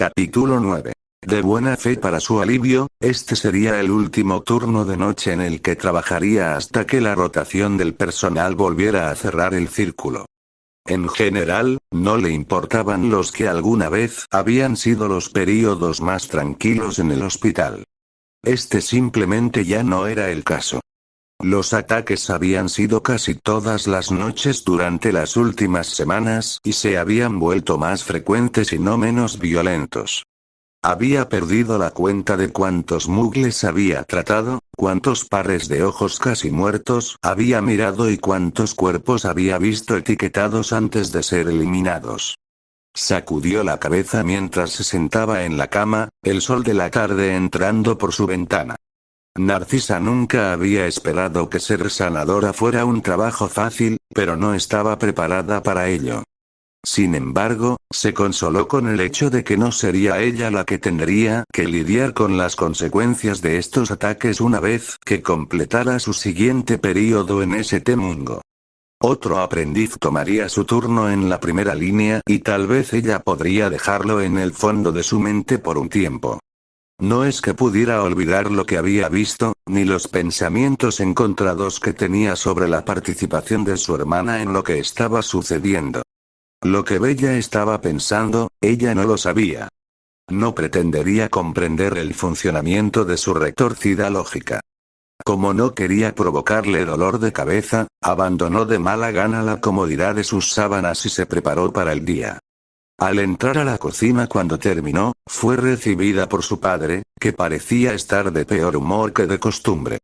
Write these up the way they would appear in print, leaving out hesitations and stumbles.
Capítulo 9. De buena fe para su alivio, este sería el último turno de noche en el que trabajaría hasta que la rotación del personal volviera a cerrar el círculo. En general, no le importaban los que alguna vez habían sido los períodos más tranquilos en el hospital. Este simplemente ya no era el caso. Los ataques habían sido casi todas las noches durante las últimas semanas y se habían vuelto más frecuentes y no menos violentos. Había perdido la cuenta de cuántos muggles había tratado, cuántos pares de ojos casi muertos había mirado y cuántos cuerpos había visto etiquetados antes de ser eliminados. Sacudió la cabeza mientras se sentaba en la cama, el sol de la tarde entrando por su ventana. Narcisa nunca había esperado que ser sanadora fuera un trabajo fácil, pero no estaba preparada para ello. Sin embargo, se consoló con el hecho de que no sería ella la que tendría que lidiar con las consecuencias de estos ataques una vez que completara su siguiente período en ese mundo. Otro aprendiz tomaría su turno en la primera línea y tal vez ella podría dejarlo en el fondo de su mente por un tiempo. No es que pudiera olvidar lo que había visto, ni los pensamientos encontrados que tenía sobre la participación de su hermana en lo que estaba sucediendo. Lo que Bella estaba pensando, ella no lo sabía. No pretendería comprender el funcionamiento de su retorcida lógica. Como no quería provocarle dolor de cabeza, abandonó de mala gana la comodidad de sus sábanas y se preparó para el día. Al entrar a la cocina cuando terminó, fue recibida por su padre, que parecía estar de peor humor que de costumbre.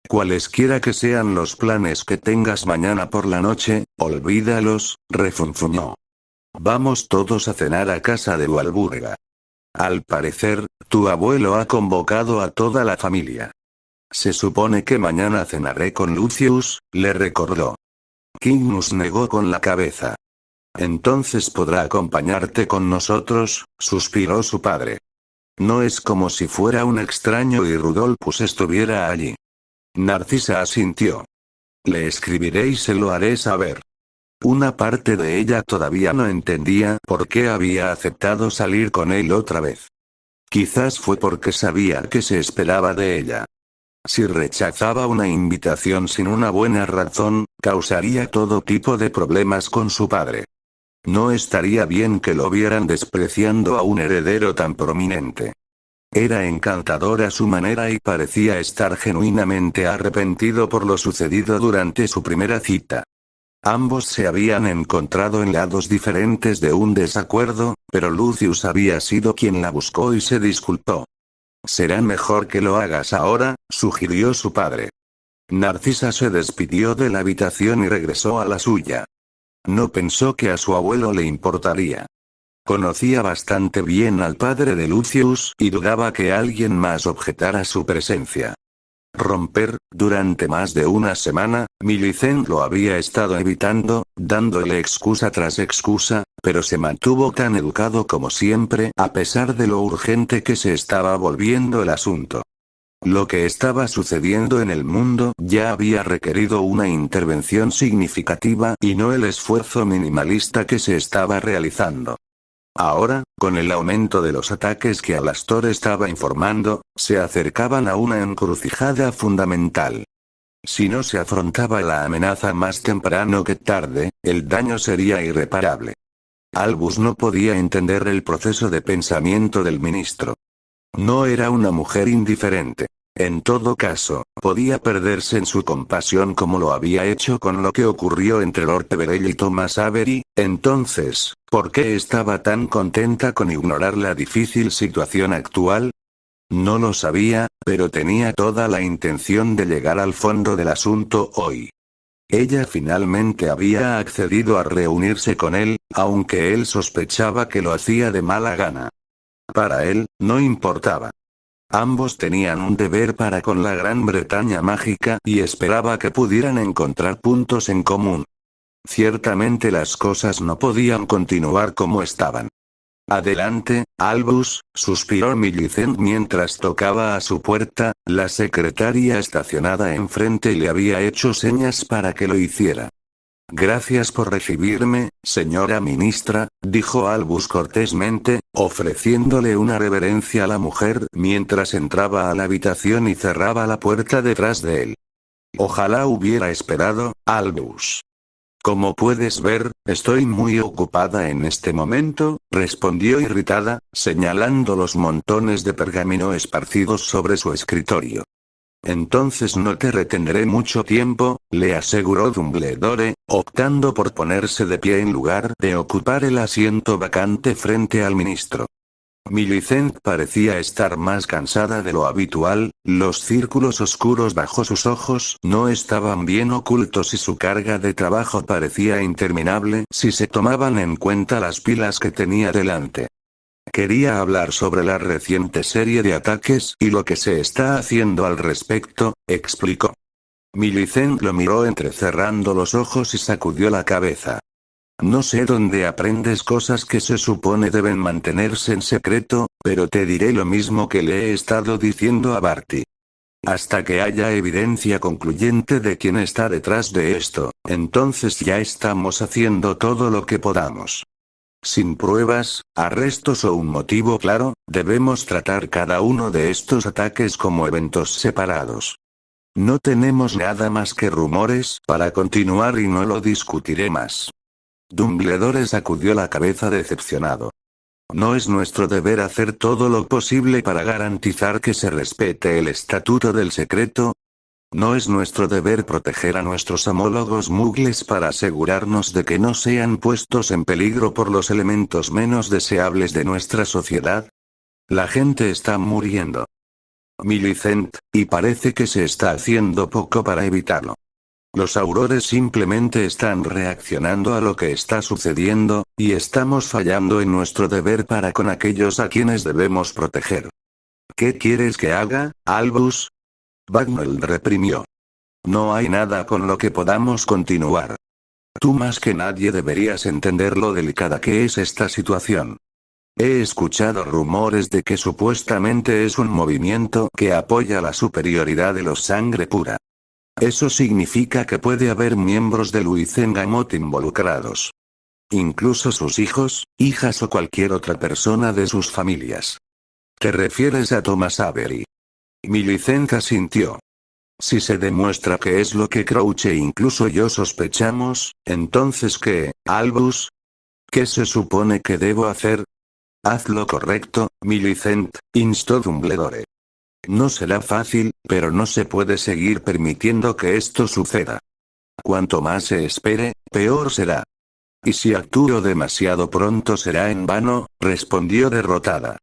Cualesquiera que sean los planes que tengas mañana por la noche, olvídalos, refunfuñó. Vamos todos a cenar a casa de Walburga. Al parecer, tu abuelo ha convocado a toda la familia. Se supone que mañana cenaré con Lucius, le recordó. Cygnus negó con la cabeza. Entonces podrá acompañarte con nosotros, suspiró su padre. No es como si fuera un extraño y Rudolphus estuviera allí. Narcisa asintió. Le escribiré y se lo haré saber. Una parte de ella todavía no entendía por qué había aceptado salir con él otra vez. Quizás fue porque sabía que se esperaba de ella. Si rechazaba una invitación sin una buena razón, causaría todo tipo de problemas con su padre. No estaría bien que lo vieran despreciando a un heredero tan prominente. Era encantador a su manera y parecía estar genuinamente arrepentido por lo sucedido durante su primera cita. Ambos se habían encontrado en lados diferentes de un desacuerdo, pero Lucius había sido quien la buscó y se disculpó. Será mejor que lo hagas ahora, sugirió su padre. Narcisa se despidió de la habitación y regresó a la suya. No pensó que a su abuelo le importaría. Conocía bastante bien al padre de Lucius y dudaba que alguien más objetara su presencia. Durante más de una semana, Millicent lo había estado evitando, dándole excusa tras excusa, pero se mantuvo tan educado como siempre a pesar de lo urgente que se estaba volviendo el asunto. Lo que estaba sucediendo en el mundo ya había requerido una intervención significativa y no el esfuerzo minimalista que se estaba realizando. Ahora, con el aumento de los ataques que Alastor estaba informando, se acercaban a una encrucijada fundamental. Si no se afrontaba la amenaza más temprano que tarde, el daño sería irreparable. Albus no podía entender el proceso de pensamiento del ministro. No era una mujer indiferente. En todo caso, podía perderse en su compasión como lo había hecho con lo que ocurrió entre Lord Peverell y Thomas Avery. Entonces, ¿por qué estaba tan contenta con ignorar la difícil situación actual? No lo sabía, pero tenía toda la intención de llegar al fondo del asunto hoy. Ella finalmente había accedido a reunirse con él, aunque él sospechaba que lo hacía de mala gana. Para él, no importaba. Ambos tenían un deber para con la Gran Bretaña mágica y esperaba que pudieran encontrar puntos en común. Ciertamente las cosas no podían continuar como estaban. Adelante, Albus, suspiró Millicent mientras tocaba a su puerta. La secretaria estacionada enfrente le había hecho señas para que lo hiciera. Gracias por recibirme, señora ministra, dijo Albus cortésmente, ofreciéndole una reverencia a la mujer mientras entraba a la habitación y cerraba la puerta detrás de él. Ojalá hubiera esperado, Albus. Como puedes ver, estoy muy ocupada en este momento, respondió irritada, señalando los montones de pergamino esparcidos sobre su escritorio. Entonces no te retendré mucho tiempo, le aseguró Dumbledore, optando por ponerse de pie en lugar de ocupar el asiento vacante frente al ministro. Millicent parecía estar más cansada de lo habitual, los círculos oscuros bajo sus ojos no estaban bien ocultos y su carga de trabajo parecía interminable si se tomaban en cuenta las pilas que tenía delante. Quería hablar sobre la reciente serie de ataques y lo que se está haciendo al respecto, explicó. Millicent lo miró entrecerrando los ojos y sacudió la cabeza. No sé dónde aprendes cosas que se supone deben mantenerse en secreto, pero te diré lo mismo que le he estado diciendo a Barty. Hasta que haya evidencia concluyente de quién está detrás de esto, entonces ya estamos haciendo todo lo que podamos. Sin pruebas, arrestos o un motivo claro, debemos tratar cada uno de estos ataques como eventos separados. No tenemos nada más que rumores para continuar y no lo discutiré más. Dumbledore sacudió la cabeza decepcionado. ¿No es nuestro deber hacer todo lo posible para garantizar que se respete el estatuto del secreto? ¿No es nuestro deber proteger a nuestros homólogos muggles para asegurarnos de que no sean puestos en peligro por los elementos menos deseables de nuestra sociedad? La gente está muriendo. Millicent, y parece que se está haciendo poco para evitarlo. Los aurores simplemente están reaccionando a lo que está sucediendo, y estamos fallando en nuestro deber para con aquellos a quienes debemos proteger. ¿Qué quieres que haga, Albus? Bagnold reprimió. No hay nada con lo que podamos continuar. Tú más que nadie deberías entender lo delicada que es esta situación. He escuchado rumores de que supuestamente es un movimiento que apoya la superioridad de los sangre pura. Eso significa que puede haber miembros de Luizengamot involucrados. Incluso sus hijos, hijas o cualquier otra persona de sus familias. ¿Te refieres a Thomas Avery? Millicent asintió. Si se demuestra que es lo que Crouch e incluso yo sospechamos, entonces ¿qué, Albus? ¿Qué se supone que debo hacer? Haz lo correcto, Millicent, instó Dumbledore. No será fácil, pero no se puede seguir permitiendo que esto suceda. Cuanto más se espere, peor será. Y si actúo demasiado pronto será en vano, respondió derrotada.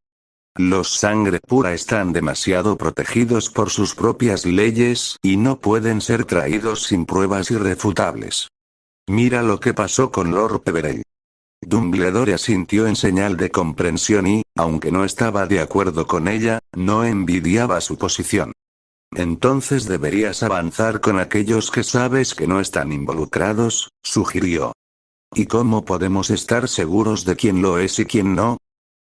Los sangre pura están demasiado protegidos por sus propias leyes y no pueden ser traídos sin pruebas irrefutables. Mira lo que pasó con Lord Peverell. Dumbledore asintió en señal de comprensión y, aunque no estaba de acuerdo con ella, no envidiaba su posición. Entonces deberías avanzar con aquellos que sabes que no están involucrados, sugirió. ¿Y cómo podemos estar seguros de quién lo es y quién no?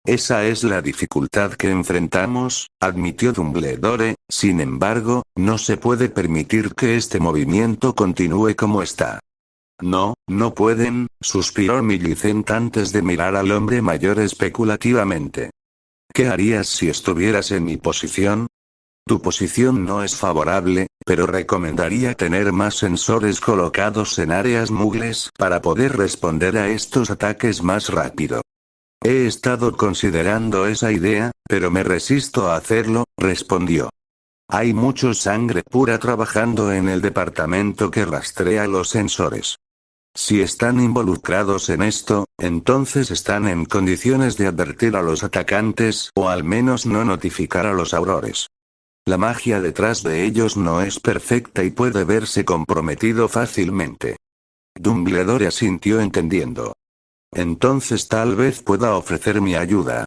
Esa es la dificultad que enfrentamos, admitió Dumbledore, sin embargo, no se puede permitir que este movimiento continúe como está. No, no pueden, suspiró Millicent antes de mirar al hombre mayor especulativamente. ¿Qué harías si estuvieras en mi posición? Tu posición no es favorable, pero recomendaría tener más sensores colocados en áreas muggles para poder responder a estos ataques más rápido. He estado considerando esa idea, pero me resisto a hacerlo, respondió. Hay mucho sangre pura trabajando en el departamento que rastrea los sensores. Si están involucrados en esto, entonces están en condiciones de advertir a los atacantes o al menos no notificar a los aurores. La magia detrás de ellos no es perfecta y puede verse comprometido fácilmente. Dumbledore asintió entendiendo. Entonces tal vez pueda ofrecer mi ayuda.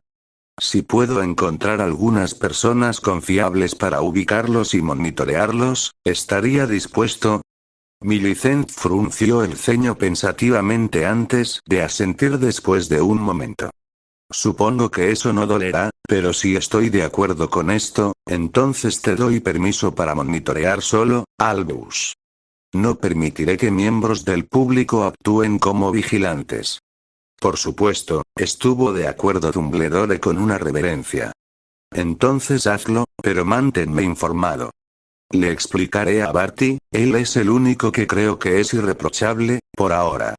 Si puedo encontrar algunas personas confiables para ubicarlos y monitorearlos, estaría dispuesto. Millicent frunció el ceño pensativamente antes de asentir después de un momento. Supongo que eso no dolerá, pero si estoy de acuerdo con esto, entonces te doy permiso para monitorear solo, Albus. No permitiré que miembros del público actúen como vigilantes. Por supuesto, estuvo de acuerdo Dumbledore con una reverencia. Entonces hazlo, pero manténme informado. Le explicaré a Barty, él es el único que creo que es irreprochable, por ahora.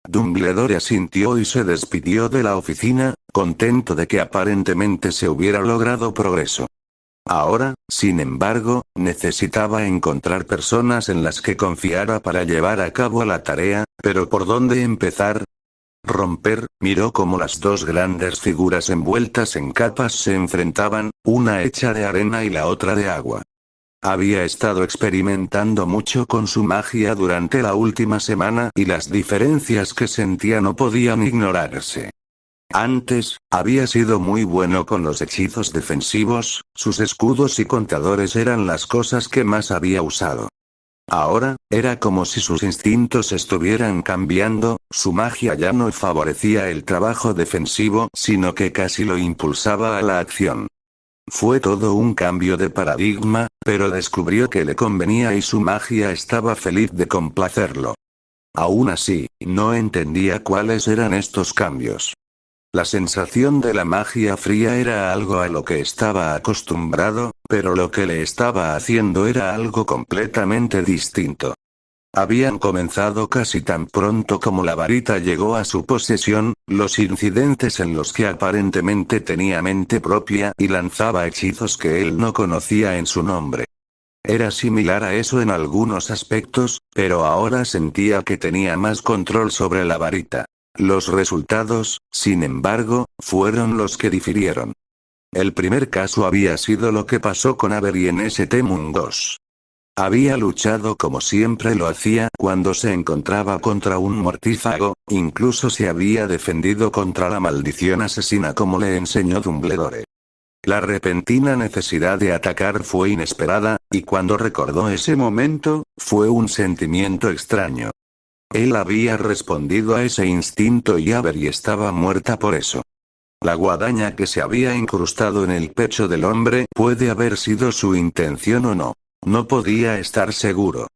Dumbledore asintió y se despidió de la oficina, contento de que aparentemente se hubiera logrado progreso. Ahora, sin embargo, necesitaba encontrar personas en las que confiara para llevar a cabo la tarea, pero ¿por dónde empezar? Miró cómo las dos grandes figuras envueltas en capas se enfrentaban, una hecha de arena y la otra de agua. Había estado experimentando mucho con su magia durante la última semana y las diferencias que sentía no podían ignorarse. Antes, había sido muy bueno con los hechizos defensivos, sus escudos y contadores eran las cosas que más había usado. Ahora, era como si sus instintos estuvieran cambiando, su magia ya no favorecía el trabajo defensivo, sino que casi lo impulsaba a la acción. Fue todo un cambio de paradigma, pero descubrió que le convenía y su magia estaba feliz de complacerlo. Aún así, no entendía cuáles eran estos cambios. La sensación de la magia fría era algo a lo que estaba acostumbrado, pero lo que le estaba haciendo era algo completamente distinto. Habían comenzado casi tan pronto como la varita llegó a su posesión, los incidentes en los que aparentemente tenía mente propia y lanzaba hechizos que él no conocía en su nombre. Era similar a eso en algunos aspectos, pero ahora sentía que tenía más control sobre la varita. Los resultados, sin embargo, fueron los que difirieron. El primer caso había sido lo que pasó con Avery en St. Mungos. Había luchado como siempre lo hacía cuando se encontraba contra un mortífago, incluso se había defendido contra la maldición asesina como le enseñó Dumbledore. La repentina necesidad de atacar fue inesperada, y cuando recordó ese momento, fue un sentimiento extraño. Él había respondido a ese instinto y Avery estaba muerta por eso. La guadaña que se había incrustado en el pecho del hombre puede haber sido su intención o no. No podía estar seguro.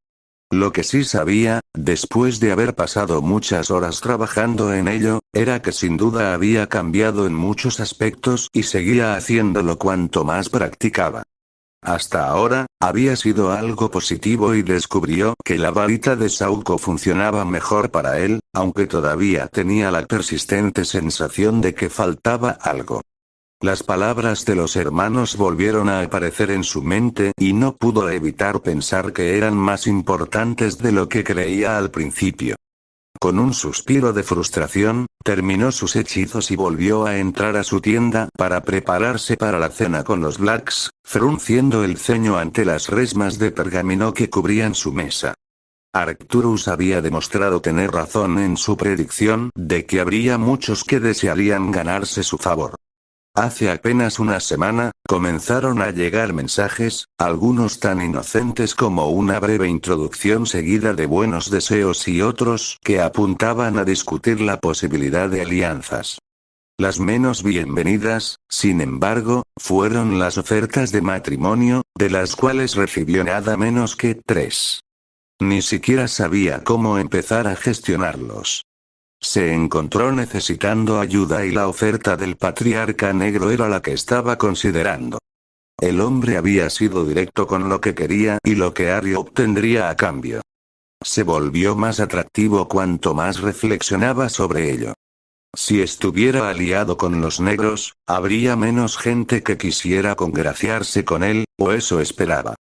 Lo que sí sabía, después de haber pasado muchas horas trabajando en ello, era que sin duda había cambiado en muchos aspectos y seguía haciéndolo cuanto más practicaba. Hasta ahora, había sido algo positivo y descubrió que la varita de Sauco funcionaba mejor para él, aunque todavía tenía la persistente sensación de que faltaba algo. Las palabras de los hermanos volvieron a aparecer en su mente y no pudo evitar pensar que eran más importantes de lo que creía al principio. Con un suspiro de frustración, terminó sus hechizos y volvió a entrar a su tienda para prepararse para la cena con los Blacks, frunciendo el ceño ante las resmas de pergamino que cubrían su mesa. Arcturus había demostrado tener razón en su predicción de que habría muchos que desearían ganarse su favor. Hace apenas una semana, comenzaron a llegar mensajes, algunos tan inocentes como una breve introducción seguida de buenos deseos y otros que apuntaban a discutir la posibilidad de alianzas. Las menos bienvenidas, sin embargo, fueron las ofertas de matrimonio, de las cuales recibió nada menos que 3. Ni siquiera sabía cómo empezar a gestionarlos. Se encontró necesitando ayuda y la oferta del patriarca negro era la que estaba considerando. El hombre había sido directo con lo que quería y lo que Harry obtendría a cambio. Se volvió más atractivo cuanto más reflexionaba sobre ello. Si estuviera aliado con los negros, habría menos gente que quisiera congraciarse con él, o eso esperaba.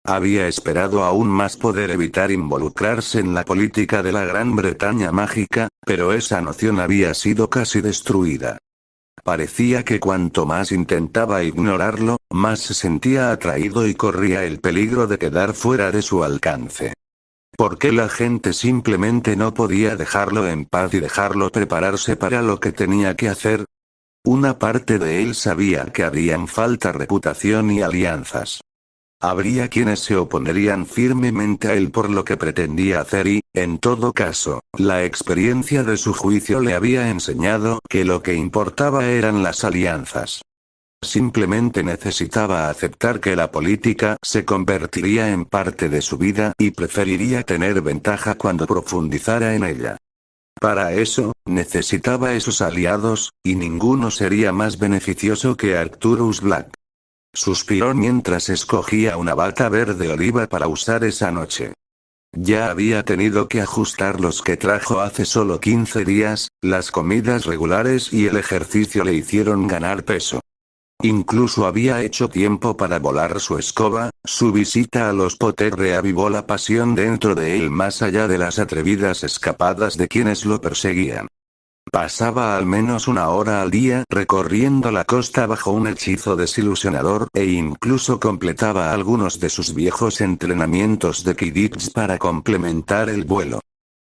Había esperado aún más poder evitar involucrarse en la política de la Gran Bretaña mágica, pero esa noción había sido casi destruida. Parecía que cuanto más intentaba ignorarlo, más se sentía atraído y corría el peligro de quedar fuera de su alcance. ¿Por qué la gente simplemente no podía dejarlo en paz y dejarlo prepararse para lo que tenía que hacer? Una parte de él sabía que harían falta reputación y alianzas. Habría quienes se oponerían firmemente a él por lo que pretendía hacer y, en todo caso, la experiencia de su juicio le había enseñado que lo que importaba eran las alianzas. Simplemente necesitaba aceptar que la política se convertiría en parte de su vida y preferiría tener ventaja cuando profundizara en ella. Para eso, necesitaba esos aliados, y ninguno sería más beneficioso que Arcturus Black. Suspiró mientras escogía una bata verde oliva para usar esa noche. Ya había tenido que ajustar los que trajo hace solo 15 días, las comidas regulares y el ejercicio le hicieron ganar peso. Incluso había hecho tiempo para volar su escoba, su visita a los Potter reavivó la pasión dentro de él más allá de las atrevidas escapadas de quienes lo perseguían. Pasaba al menos una hora al día recorriendo la costa bajo un hechizo desilusionador e incluso completaba algunos de sus viejos entrenamientos de Quidditch para complementar el vuelo.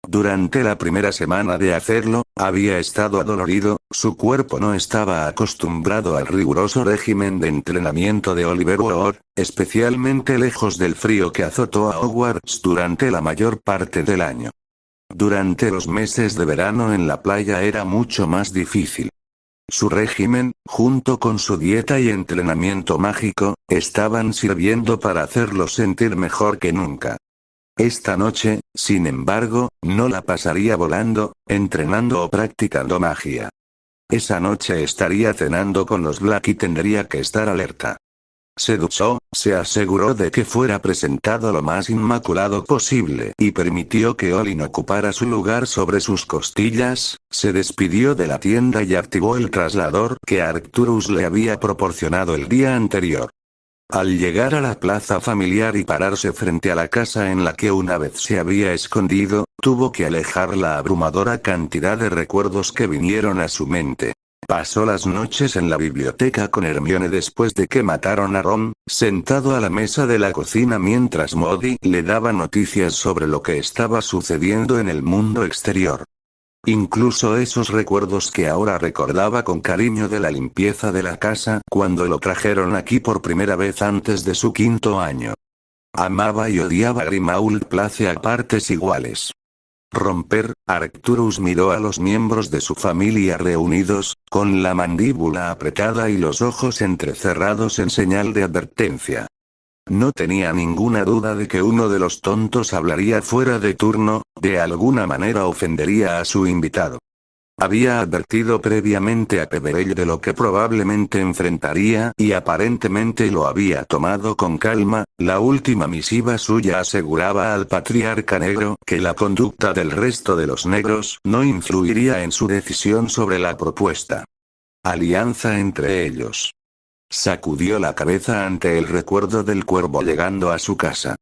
Durante la primera semana de hacerlo, había estado adolorido, su cuerpo no estaba acostumbrado al riguroso régimen de entrenamiento de Oliver Wood, especialmente lejos del frío que azotó a Hogwarts durante la mayor parte del año. Durante los meses de verano en la playa era mucho más difícil. Su régimen, junto con su dieta y entrenamiento mágico, estaban sirviendo para hacerlo sentir mejor que nunca. Esta noche, sin embargo, no la pasaría volando, entrenando o practicando magia. Esa noche estaría cenando con los Black y tendría que estar alerta. Se duchó, se aseguró de que fuera presentado lo más inmaculado posible y permitió que Olin ocupara su lugar sobre sus costillas, se despidió de la tienda y activó el traslador que Arcturus le había proporcionado el día anterior. Al llegar a la plaza familiar y pararse frente a la casa en la que una vez se había escondido, tuvo que alejar la abrumadora cantidad de recuerdos que vinieron a su mente. Pasó las noches en la biblioteca con Hermione después de que mataron a Ron, sentado a la mesa de la cocina mientras Modi le daba noticias sobre lo que estaba sucediendo en el mundo exterior. Incluso esos recuerdos que ahora recordaba con cariño de la limpieza de la casa cuando lo trajeron aquí por primera vez antes de su 5º año. Amaba y odiaba Grimmauld Place a partes iguales. Arcturus miró a los miembros de su familia reunidos, con la mandíbula apretada y los ojos entrecerrados en señal de advertencia. No tenía ninguna duda de que uno de los tontos hablaría fuera de turno, de alguna manera ofendería a su invitado. Había advertido previamente a Peverell de lo que probablemente enfrentaría y aparentemente lo había tomado con calma. La última misiva suya aseguraba al patriarca negro que la conducta del resto de los negros no influiría en su decisión sobre la propuesta alianza entre ellos. Sacudió la cabeza ante el recuerdo del cuervo llegando a su casa.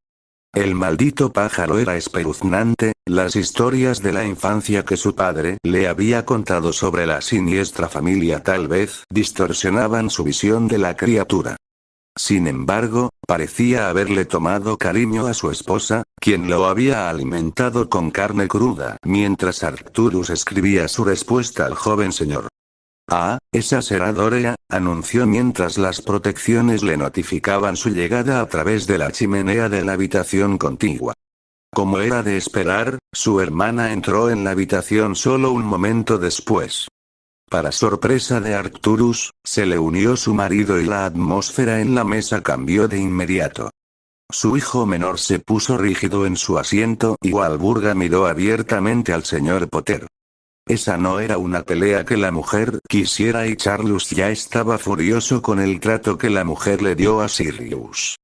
El maldito pájaro era espeluznante, las historias de la infancia que su padre le había contado sobre la siniestra familia tal vez distorsionaban su visión de la criatura. Sin embargo, parecía haberle tomado cariño a su esposa, quien lo había alimentado con carne cruda mientras Arcturus escribía su respuesta al joven señor. Ah, esa será Dorea, anunció mientras las protecciones le notificaban su llegada a través de la chimenea de la habitación contigua. Como era de esperar, su hermana entró en la habitación solo un momento después. Para sorpresa de Arcturus, se le unió su marido y la atmósfera en la mesa cambió de inmediato. Su hijo menor se puso rígido en su asiento y Walburga miró abiertamente al señor Potter. Esa no era una pelea que la mujer quisiera y Charles ya estaba furioso con el trato que la mujer le dio a Sirius.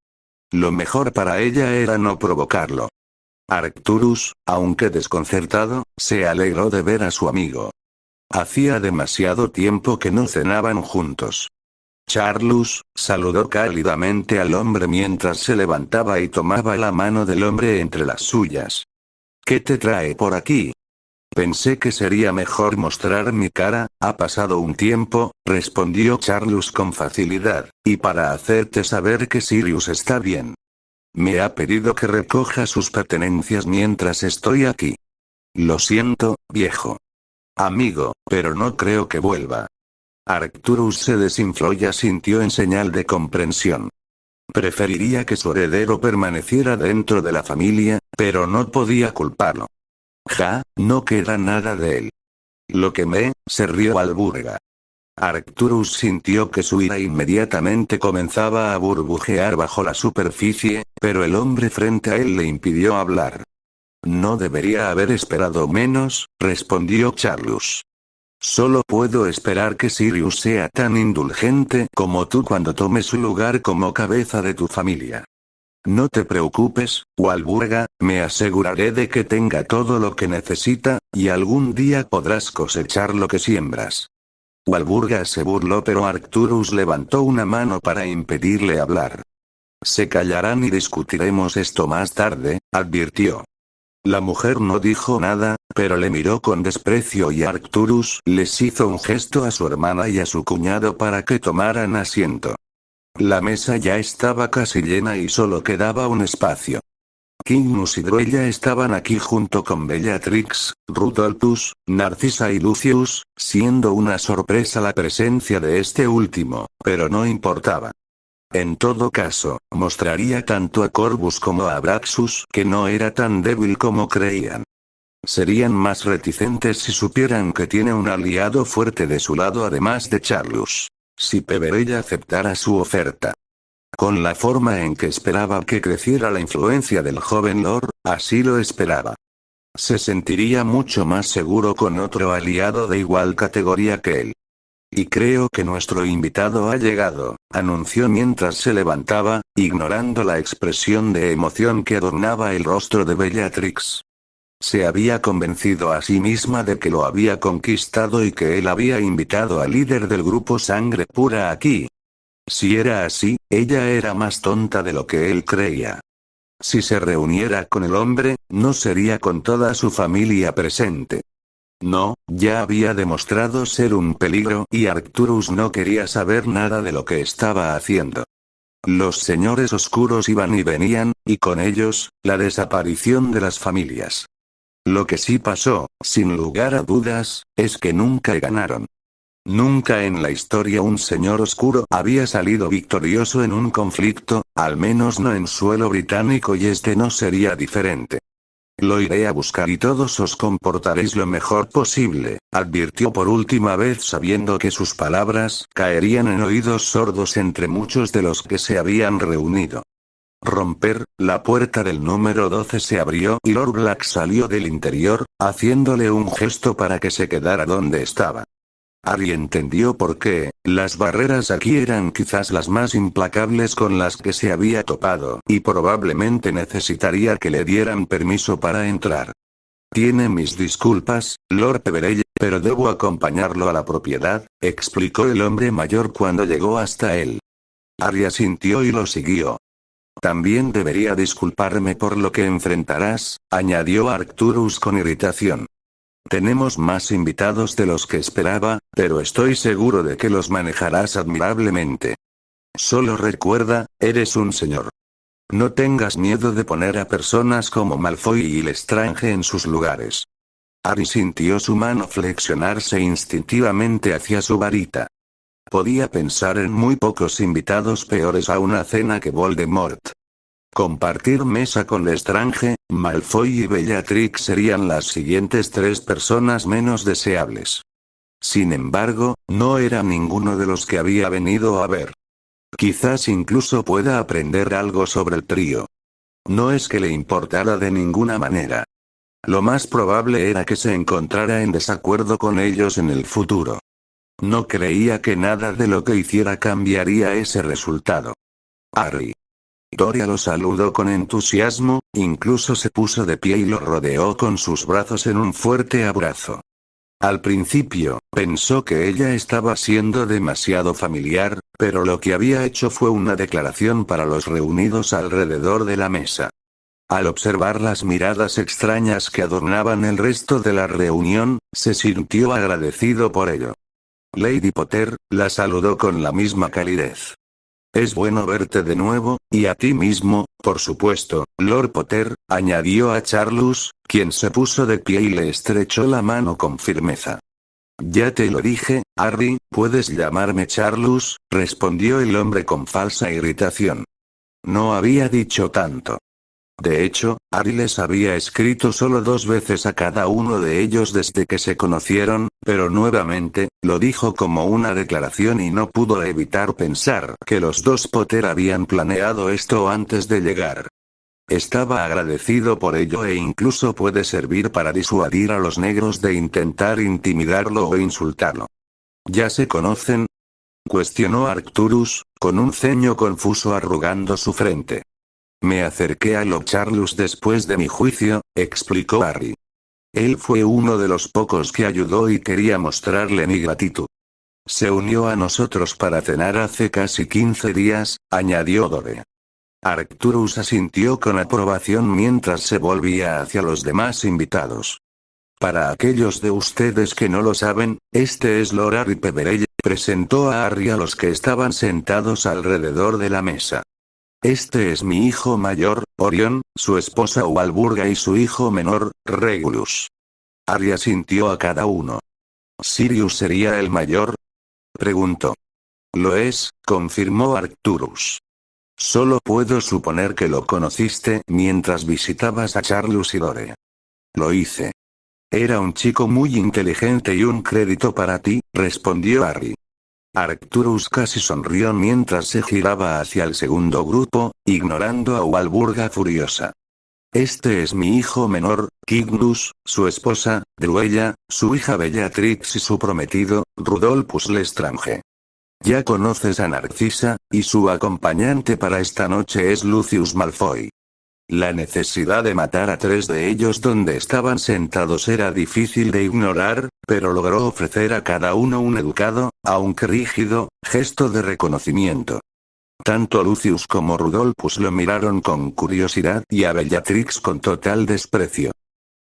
Lo mejor para ella era no provocarlo. Arcturus, aunque desconcertado, se alegró de ver a su amigo. Hacía demasiado tiempo que no cenaban juntos. Charles saludó cálidamente al hombre mientras se levantaba y tomaba la mano del hombre entre las suyas. ¿Qué te trae por aquí? Pensé que sería mejor mostrar mi cara, ha pasado un tiempo, respondió Charles con facilidad, y para hacerte saber que Sirius está bien. Me ha pedido que recoja sus pertenencias mientras estoy aquí. Lo siento, viejo amigo, pero no creo que vuelva. Arcturus se desinfló y asintió en señal de comprensión. Preferiría que su heredero permaneciera dentro de la familia, pero no podía culparlo. Ja, no queda nada de él. Lo que se rió Walburga. Arcturus sintió que su ira inmediatamente comenzaba a burbujear bajo la superficie, pero el hombre frente a él le impidió hablar. No debería haber esperado menos, respondió Charlus. Solo puedo esperar que Sirius sea tan indulgente como tú cuando tome su lugar como cabeza de tu familia. No te preocupes, Walburga, me aseguraré de que tenga todo lo que necesita, y algún día podrás cosechar lo que siembras. Walburga se burló, pero Arcturus levantó una mano para impedirle hablar. Se callarán y discutiremos esto más tarde, advirtió. La mujer no dijo nada, pero le miró con desprecio y Arcturus les hizo un gesto a su hermana y a su cuñado para que tomaran asiento. La mesa ya estaba casi llena y solo quedaba un espacio. Cygnus y Druella estaban aquí junto con Bellatrix, Rudolphus, Narcisa y Lucius, siendo una sorpresa la presencia de este último, pero no importaba. En todo caso, mostraría tanto a Corvus como a Abraxus que no era tan débil como creían. Serían más reticentes si supieran que tiene un aliado fuerte de su lado además de Charlus. Si Peverella aceptara su oferta. Con la forma en que esperaba que creciera la influencia del joven Lord, así lo esperaba. Se sentiría mucho más seguro con otro aliado de igual categoría que él. Y creo que nuestro invitado ha llegado, anunció mientras se levantaba, ignorando la expresión de emoción que adornaba el rostro de Bellatrix. Se había convencido a sí misma de que lo había conquistado y que él había invitado al líder del grupo Sangre Pura aquí. Si era así, ella era más tonta de lo que él creía. Si se reuniera con el hombre, no sería con toda su familia presente. No, ya había demostrado ser un peligro y Arcturus no quería saber nada de lo que estaba haciendo. Los señores oscuros iban y venían, y con ellos, la desaparición de las familias. Lo que sí pasó, sin lugar a dudas, es que nunca ganaron. Nunca en la historia un señor oscuro había salido victorioso en un conflicto, al menos no en suelo británico, y este no sería diferente. Lo iré a buscar y todos os comportaréis lo mejor posible, advirtió por última vez sabiendo que sus palabras caerían en oídos sordos entre muchos de los que se habían reunido. Romper, la puerta del número 12 se abrió y Lord Black salió del interior, haciéndole un gesto para que se quedara donde estaba. Harry entendió por qué, las barreras aquí eran quizás las más implacables con las que se había topado, y probablemente necesitaría que le dieran permiso para entrar. Tiene mis disculpas, Lord Peverell, pero debo acompañarlo a la propiedad, explicó el hombre mayor cuando llegó hasta él. Harry asintió y lo siguió. También debería disculparme por lo que enfrentarás, añadió Arcturus con irritación. Tenemos más invitados de los que esperaba, pero estoy seguro de que los manejarás admirablemente. Solo recuerda, eres un señor. No tengas miedo de poner a personas como Malfoy y Lestrange en sus lugares. Harry sintió su mano flexionarse instintivamente hacia su varita. Podía pensar en muy pocos invitados peores a una cena que Voldemort. Compartir mesa con Lestrange, Malfoy y Bellatrix serían las siguientes 3 personas menos deseables. Sin embargo, no era ninguno de los que había venido a ver. Quizás incluso pueda aprender algo sobre el trío. No es que le importara de ninguna manera. Lo más probable era que se encontrara en desacuerdo con ellos en el futuro. No creía que nada de lo que hiciera cambiaría ese resultado. Harry. Doria lo saludó con entusiasmo, incluso se puso de pie y lo rodeó con sus brazos en un fuerte abrazo. Al principio, pensó que ella estaba siendo demasiado familiar, pero lo que había hecho fue una declaración para los reunidos alrededor de la mesa. Al observar las miradas extrañas que adornaban el resto de la reunión, se sintió agradecido por ello. Lady Potter, la saludó con la misma calidez. Es bueno verte de nuevo, y a ti mismo, por supuesto, Lord Potter, añadió a Charlus, quien se puso de pie y le estrechó la mano con firmeza. Ya te lo dije, Harry, puedes llamarme Charlus, respondió el hombre con falsa irritación. No había dicho tanto. De hecho, Ari les había escrito solo 2 veces a cada uno de ellos desde que se conocieron, pero nuevamente, lo dijo como una declaración y no pudo evitar pensar que los dos Potter habían planeado esto antes de llegar. Estaba agradecido por ello e incluso puede servir para disuadir a los negros de intentar intimidarlo o insultarlo. ¿Ya se conocen?, cuestionó Arcturus, con un ceño confuso arrugando su frente. Me acerqué a Lord Charles después de mi juicio, explicó Harry. Él fue uno de los pocos que ayudó y quería mostrarle mi gratitud. Se unió a nosotros para cenar hace casi 15 días, añadió Dore. Arcturus asintió con aprobación mientras se volvía hacia los demás invitados. Para aquellos de ustedes que no lo saben, este es Lord Harry Peverell, presentó a Harry a los que estaban sentados alrededor de la mesa. Este es mi hijo mayor, Orion, su esposa Walburga y su hijo menor, Regulus. Harry asintió a cada uno. ¿Sirius sería el mayor?, preguntó. Lo es, confirmó Arcturus. Solo puedo suponer que lo conociste mientras visitabas a Charles y Dore. Lo hice. Era un chico muy inteligente y un crédito para ti, respondió Harry. Arcturus casi sonrió mientras se giraba hacia el segundo grupo, ignorando a Walburga furiosa. Este es mi hijo menor, Cygnus, su esposa, Druella, su hija Bellatrix y su prometido, Rudolphus Lestrange. Ya conoces a Narcisa, y su acompañante para esta noche es Lucius Malfoy. La necesidad de matar a 3 de ellos donde estaban sentados era difícil de ignorar, pero logró ofrecer a cada uno un educado, aunque rígido, gesto de reconocimiento. Tanto Lucius como Rudolphus lo miraron con curiosidad y a Bellatrix con total desprecio.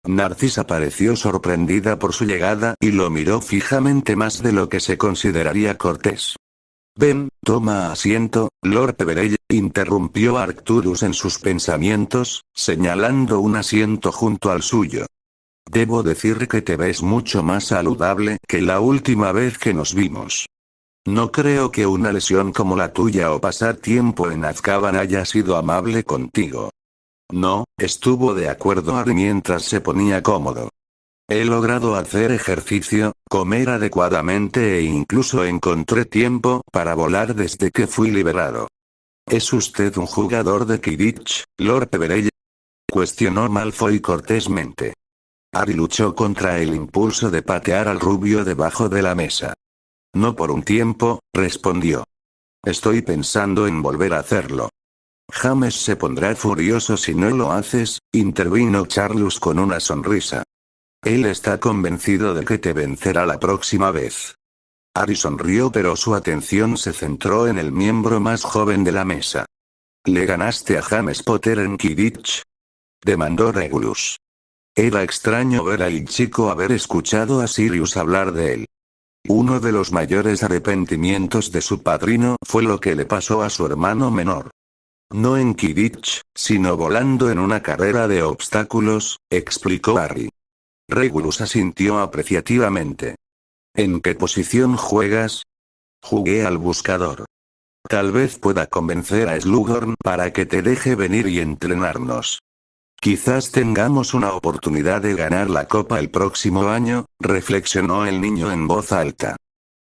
Narcisa pareció sorprendida por su llegada y lo miró fijamente más de lo que se consideraría cortés. Ven, toma asiento, Lord Peverell, interrumpió Arcturus en sus pensamientos, señalando un asiento junto al suyo. Debo decir que te ves mucho más saludable que la última vez que nos vimos. No creo que una lesión como la tuya o pasar tiempo en Azkaban haya sido amable contigo. No, estuvo de acuerdo Harry mientras se ponía cómodo. He logrado hacer ejercicio, comer adecuadamente e incluso encontré tiempo para volar desde que fui liberado. ¿Es usted un jugador de Quidditch, Lord Peverell?, cuestionó Malfoy cortésmente. Harry luchó contra el impulso de patear al rubio debajo de la mesa. No por un tiempo, respondió. Estoy pensando en volver a hacerlo. James se pondrá furioso si no lo haces, intervino Charles con una sonrisa. Él está convencido de que te vencerá la próxima vez. Harry sonrió pero su atención se centró en el miembro más joven de la mesa. ¿Le ganaste a James Potter en Quidditch?, demandó Regulus. Era extraño ver al chico haber escuchado a Sirius hablar de él. Uno de los mayores arrepentimientos de su padrino fue lo que le pasó a su hermano menor. No en Quidditch, sino volando en una carrera de obstáculos, explicó Harry. Regulus asintió apreciativamente. ¿En qué posición juegas? Jugué al buscador. Tal vez pueda convencer a Slughorn para que te deje venir y entrenarnos. Quizás tengamos una oportunidad de ganar la copa el próximo año, reflexionó el niño en voz alta.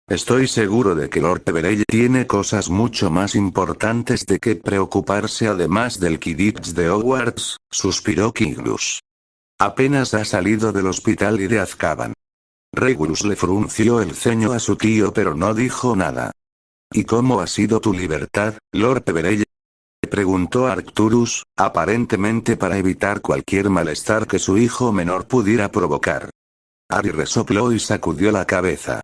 Estoy seguro de que Lord Peverell tiene cosas mucho más importantes de que preocuparse además del Quidditch de Hogwarts, suspiró Cygnus. Apenas ha salido del hospital y de Azkaban. Regulus le frunció el ceño a su tío pero no dijo nada. ¿Y cómo ha sido tu libertad, Lord Peverell?, preguntó Arcturus, aparentemente para evitar cualquier malestar que su hijo menor pudiera provocar. Harry resopló y sacudió la cabeza.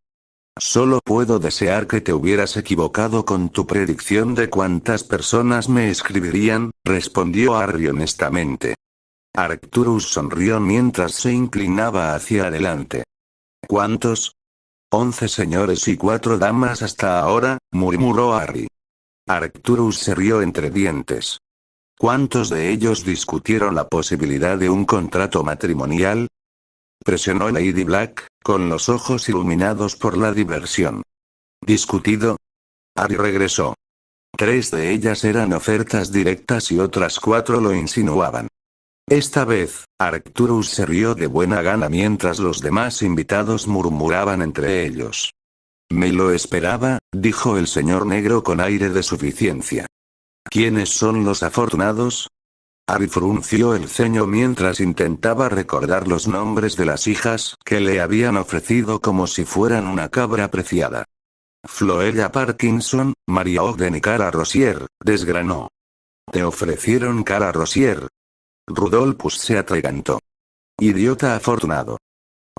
Solo puedo desear que te hubieras equivocado con tu predicción de cuántas personas me escribirían, respondió Harry honestamente. Arcturus sonrió mientras se inclinaba hacia adelante. ¿Cuántos? 11 señores y 4 damas hasta ahora, murmuró Harry. Arcturus se rió entre dientes. ¿Cuántos de ellos discutieron la posibilidad de un contrato matrimonial?, presionó Lady Black, con los ojos iluminados por la diversión. ¿Discutido? Harry regresó. 3 de ellas eran ofertas directas y otras 4 lo insinuaban. Esta vez, Arcturus se rió de buena gana mientras los demás invitados murmuraban entre ellos. Me lo esperaba, dijo el señor negro con aire de suficiencia. ¿Quiénes son los afortunados? Harry frunció el ceño mientras intentaba recordar los nombres de las hijas que le habían ofrecido como si fueran una cabra preciada. Floella Parkinson, Maria Ogden y Cara Rosier, desgranó. ¿Te ofrecieron Cara Rosier? Rudolphus se atragantó. Idiota afortunado.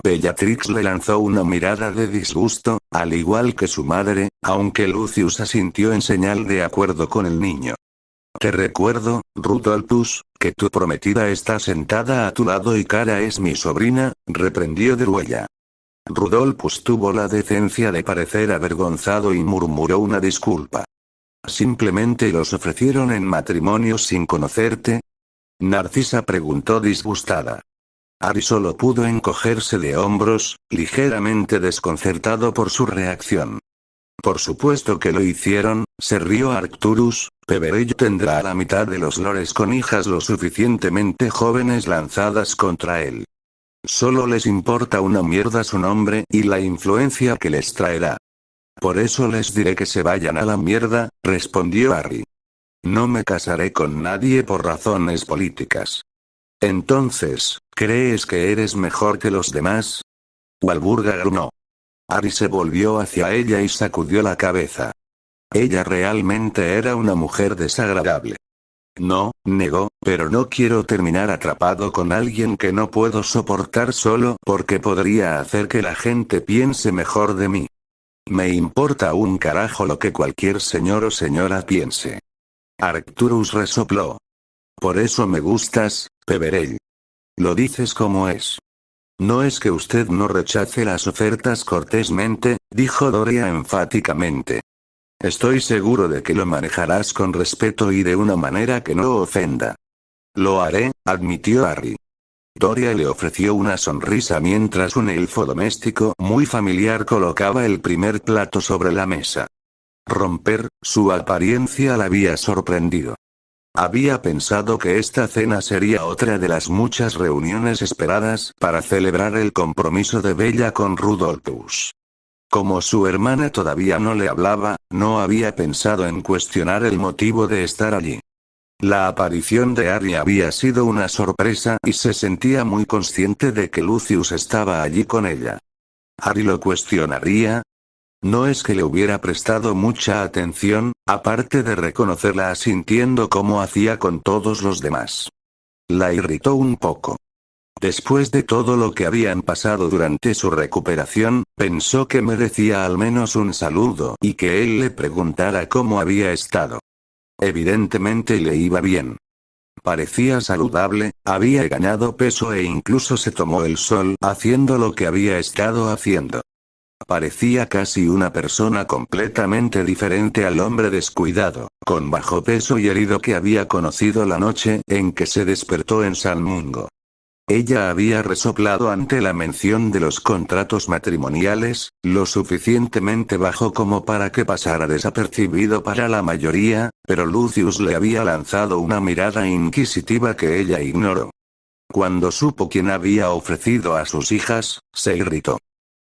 Bellatrix le lanzó una mirada de disgusto, al igual que su madre, aunque Lucius asintió en señal de acuerdo con el niño. Te recuerdo, Rudolphus, que tu prometida está sentada a tu lado y Cara es mi sobrina, reprendió Deruella. Rudolphus tuvo la decencia de parecer avergonzado y murmuró una disculpa. ¿Simplemente los ofrecieron en matrimonio sin conocerte? Narcisa preguntó disgustada. Harry solo pudo encogerse de hombros, ligeramente desconcertado por su reacción. Por supuesto que lo hicieron, se rió Arcturus. Peverell tendrá a la mitad de los lores con hijas lo suficientemente jóvenes lanzadas contra él. Solo les importa una mierda su nombre y la influencia que les traerá. Por eso les diré que se vayan a la mierda, respondió Harry. No me casaré con nadie por razones políticas. Entonces, ¿crees que eres mejor que los demás? Walburga gruñó. Harry se volvió hacia ella y sacudió la cabeza. Ella realmente era una mujer desagradable. No, negó, pero no quiero terminar atrapado con alguien que no puedo soportar solo porque podría hacer que la gente piense mejor de mí. Me importa un carajo lo que cualquier señor o señora piense. Arcturus resopló. Por eso me gustas, Peverell. Lo dices como es. No es que usted no rechace las ofertas cortésmente, dijo Doria enfáticamente. Estoy seguro de que lo manejarás con respeto y de una manera que no ofenda. Lo haré, admitió Harry. Doria le ofreció una sonrisa mientras un elfo doméstico muy familiar colocaba el primer plato sobre la mesa. Romper, su apariencia la había sorprendido. Había pensado que esta cena sería otra de las muchas reuniones esperadas para celebrar el compromiso de Bella con Rudolphus. Como su hermana todavía no le hablaba, no había pensado en cuestionar el motivo de estar allí. La aparición de Harry había sido una sorpresa y se sentía muy consciente de que Lucius estaba allí con ella. ¿Harry lo cuestionaría? No es que le hubiera prestado mucha atención, aparte de reconocerla asintiendo como hacía con todos los demás. La irritó un poco. Después de todo lo que habían pasado durante su recuperación, pensó que merecía al menos un saludo y que él le preguntara cómo había estado. Evidentemente le iba bien. Parecía saludable, había ganado peso e incluso se tomó el sol haciendo lo que había estado haciendo. Parecía casi una persona completamente diferente al hombre descuidado, con bajo peso y herido que había conocido la noche en que se despertó en San Mungo. Ella había resoplado ante la mención de los contratos matrimoniales, lo suficientemente bajo como para que pasara desapercibido para la mayoría, pero Lucius le había lanzado una mirada inquisitiva que ella ignoró. Cuando supo quién había ofrecido a sus hijas, se irritó.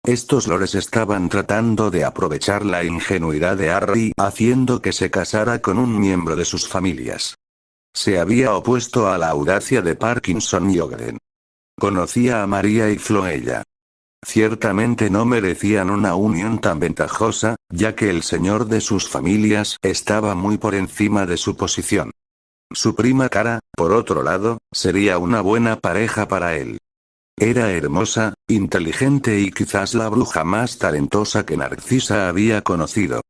Estos lores estaban tratando de aprovechar la ingenuidad de Harry haciendo que se casara con un miembro de sus familias. Se había opuesto a la audacia de Parkinson y Ogden. Conocía a María y Floella. Ciertamente no merecían una unión tan ventajosa, ya que el señor de sus familias estaba muy por encima de su posición. Su prima Cara, por otro lado, sería una buena pareja para él. Era hermosa, inteligente y quizás la bruja más talentosa que Narcisa había conocido.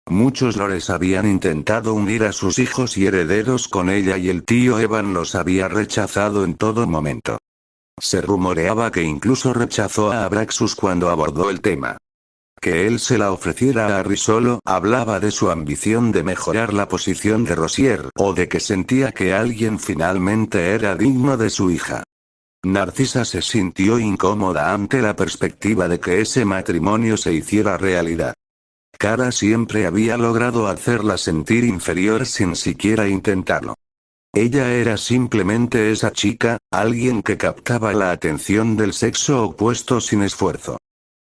Muchos lores habían intentado unir a sus hijos y herederos con ella y el tío Evan los había rechazado en todo momento. Se rumoreaba que incluso rechazó a Abraxus cuando abordó el tema. Que él se la ofreciera a Harry solo hablaba de su ambición de mejorar la posición de Rosier o de que sentía que alguien finalmente era digno de su hija. Narcisa se sintió incómoda ante la perspectiva de que ese matrimonio se hiciera realidad. Kara siempre había logrado hacerla sentir inferior sin siquiera intentarlo. Ella era simplemente esa chica, alguien que captaba la atención del sexo opuesto sin esfuerzo.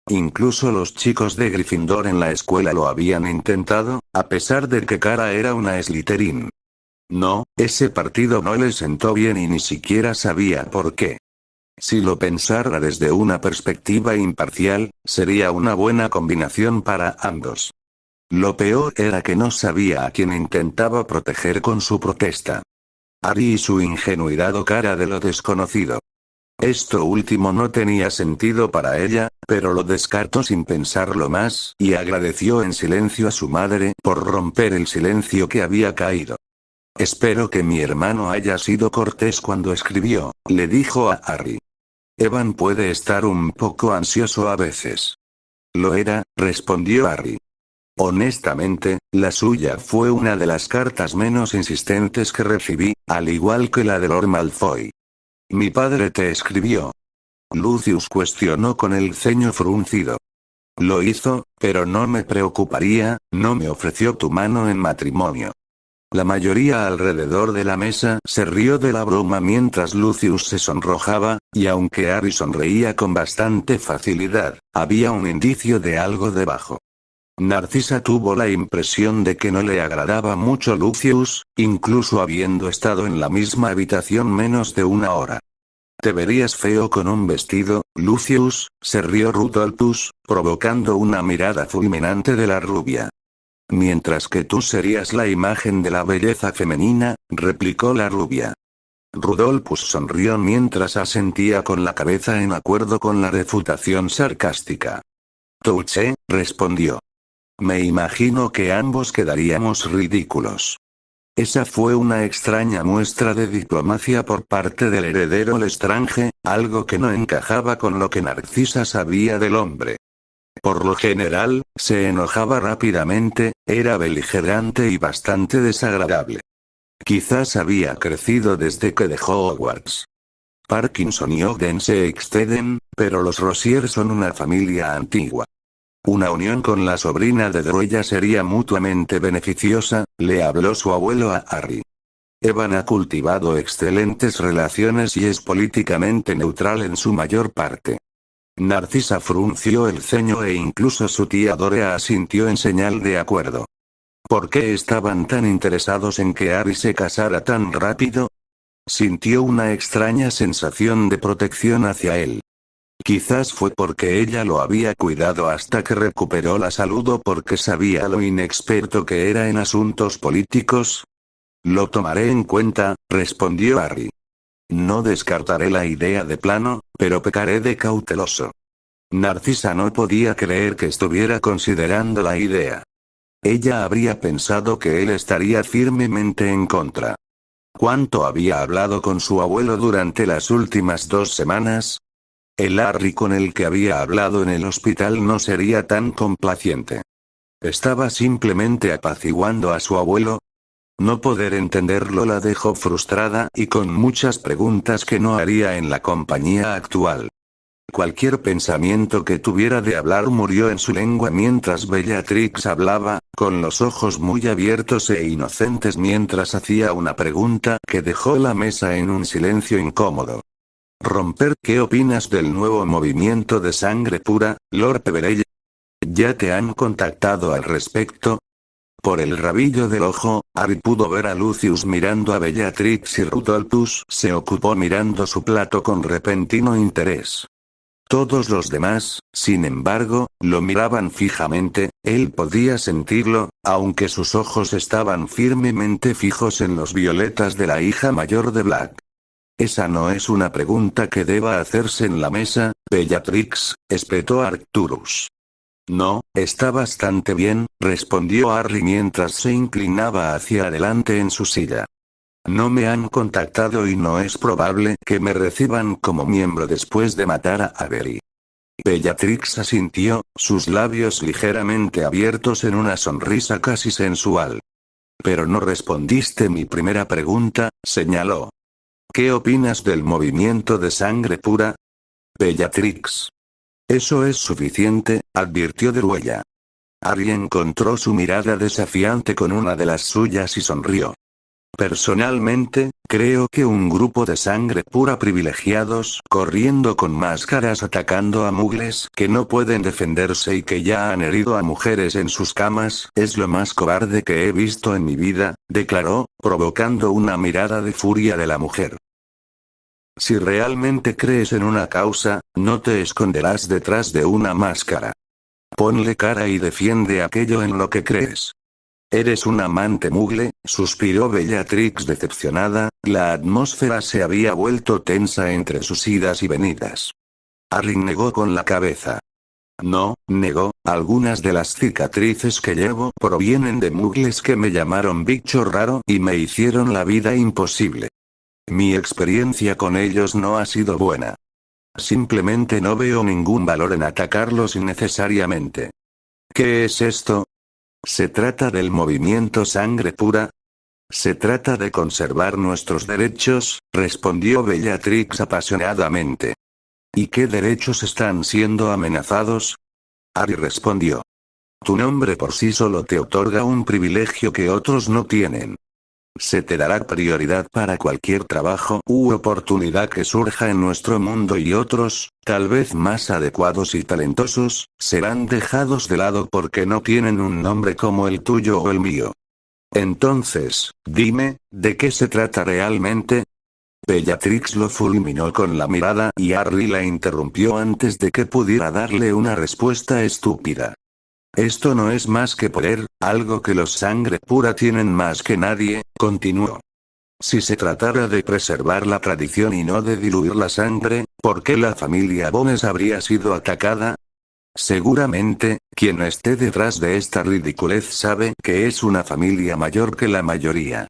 Incluso los chicos de Gryffindor en la escuela lo habían intentado, a pesar de que Kara era una Slytherin. No, ese partido no le sentó bien y ni siquiera sabía por qué. Si lo pensara desde una perspectiva imparcial, sería una buena combinación para ambos. Lo peor era que no sabía a quién intentaba proteger con su protesta. Harry y su ingenuidad o cara de lo desconocido. Esto último no tenía sentido para ella, pero lo descartó sin pensarlo más, y agradeció en silencio a su madre por romper el silencio que había caído. Espero que mi hermano haya sido cortés cuando escribió, le dijo a Harry. Evan puede estar un poco ansioso a veces. Lo era, respondió Harry. Honestamente, la suya fue una de las cartas menos insistentes que recibí, al igual que la de Lord Malfoy. Mi padre te escribió. Lucius cuestionó con el ceño fruncido. Lo hizo, pero no me preocuparía, no me ofreció tu mano en matrimonio. La mayoría alrededor de la mesa se rió de la broma mientras Lucius se sonrojaba, y aunque Harry sonreía con bastante facilidad, había un indicio de algo debajo. Narcisa tuvo la impresión de que no le agradaba mucho Lucius, incluso habiendo estado en la misma habitación menos de una hora. Te verías feo con un vestido, Lucius, se rió Rudolphus, provocando una mirada fulminante de la rubia. Mientras que tú serías la imagen de la belleza femenina, replicó la rubia. Rudolphus sonrió mientras asentía con la cabeza en acuerdo con la refutación sarcástica. Touché, respondió. Me imagino que ambos quedaríamos ridículos. Esa fue una extraña muestra de diplomacia por parte del heredero Lestrange, algo que no encajaba con lo que Narcisa sabía del hombre. Por lo general, se enojaba rápidamente, era beligerante y bastante desagradable. Quizás había crecido desde que dejó Hogwarts. Parkinson y Ogden se exceden, pero los Rosier son una familia antigua. Una unión con la sobrina de Droya sería mutuamente beneficiosa, le habló su abuelo a Harry. Evan ha cultivado excelentes relaciones y es políticamente neutral en su mayor parte. Narcisa frunció el ceño e incluso su tía Dorea asintió en señal de acuerdo. ¿Por qué estaban tan interesados en que Harry se casara tan rápido? Sintió una extraña sensación de protección hacia él. Quizás fue porque ella lo había cuidado hasta que recuperó la salud o porque sabía lo inexperto que era en asuntos políticos. Lo tomaré en cuenta, respondió Harry. No descartaré la idea de plano, pero pecaré de cauteloso. Narcisa no podía creer que estuviera considerando la idea. Ella habría pensado que él estaría firmemente en contra. ¿Cuánto había hablado con su abuelo durante las últimas 2 semanas? El Harry con el que había hablado en el hospital no sería tan complaciente. ¿Estaba simplemente apaciguando a su abuelo? No poder entenderlo la dejó frustrada y con muchas preguntas que no haría en la compañía actual. Cualquier pensamiento que tuviera de hablar murió en su lengua mientras Bellatrix hablaba, con los ojos muy abiertos e inocentes mientras hacía una pregunta que dejó la mesa en un silencio incómodo. Romper. ¿Qué opinas del nuevo movimiento de sangre pura, Lord Peverell? ¿Ya te han contactado al respecto? Por el rabillo del ojo, Harry pudo ver a Lucius mirando a Bellatrix y Rudolphus se ocupó mirando su plato con repentino interés. Todos los demás, sin embargo, lo miraban fijamente, él podía sentirlo, aunque sus ojos estaban firmemente fijos en los violetas de la hija mayor de Black. Esa no es una pregunta que deba hacerse en la mesa, Bellatrix, espetó Arcturus. No, está bastante bien, respondió Harry mientras se inclinaba hacia adelante en su silla. No me han contactado y no es probable que me reciban como miembro después de matar a Avery. Bellatrix asintió, sus labios ligeramente abiertos en una sonrisa casi sensual. Pero no respondiste mi primera pregunta, señaló. ¿Qué opinas del movimiento de sangre pura? Bellatrix. Eso es suficiente, advirtió Druella. Ari encontró su mirada desafiante con una de las suyas y sonrió. Personalmente, creo que un grupo de sangre pura privilegiados corriendo con máscaras atacando a muggles que no pueden defenderse y que ya han herido a mujeres en sus camas, es lo más cobarde que he visto en mi vida, declaró, provocando una mirada de furia de la mujer. Si realmente crees en una causa, no te esconderás detrás de una máscara. Ponle cara y defiende aquello en lo que crees. Eres un amante muggle, suspiró Bellatrix decepcionada, la atmósfera se había vuelto tensa entre sus idas y venidas. Harry negó con la cabeza. No, negó, algunas de las cicatrices que llevo provienen de muggles que me llamaron bicho raro y me hicieron la vida imposible. Mi experiencia con ellos no ha sido buena. Simplemente no veo ningún valor en atacarlos innecesariamente. ¿Qué es esto? ¿Se trata del movimiento Sangre Pura? Se trata de conservar nuestros derechos, respondió Bellatrix apasionadamente. ¿Y qué derechos están siendo amenazados? Harry respondió. Tu nombre por sí solo te otorga un privilegio que otros no tienen. Se te dará prioridad para cualquier trabajo u oportunidad que surja en nuestro mundo y otros, tal vez más adecuados y talentosos, serán dejados de lado porque no tienen un nombre como el tuyo o el mío. Entonces, dime, ¿de qué se trata realmente? Bellatrix lo fulminó con la mirada y Harry la interrumpió antes de que pudiera darle una respuesta estúpida. Esto no es más que poder, algo que los sangre pura tienen más que nadie, continuó. Si se tratara de preservar la tradición y no de diluir la sangre, ¿por qué la familia Bones habría sido atacada? Seguramente, quien esté detrás de esta ridiculez sabe que es una familia mayor que la mayoría.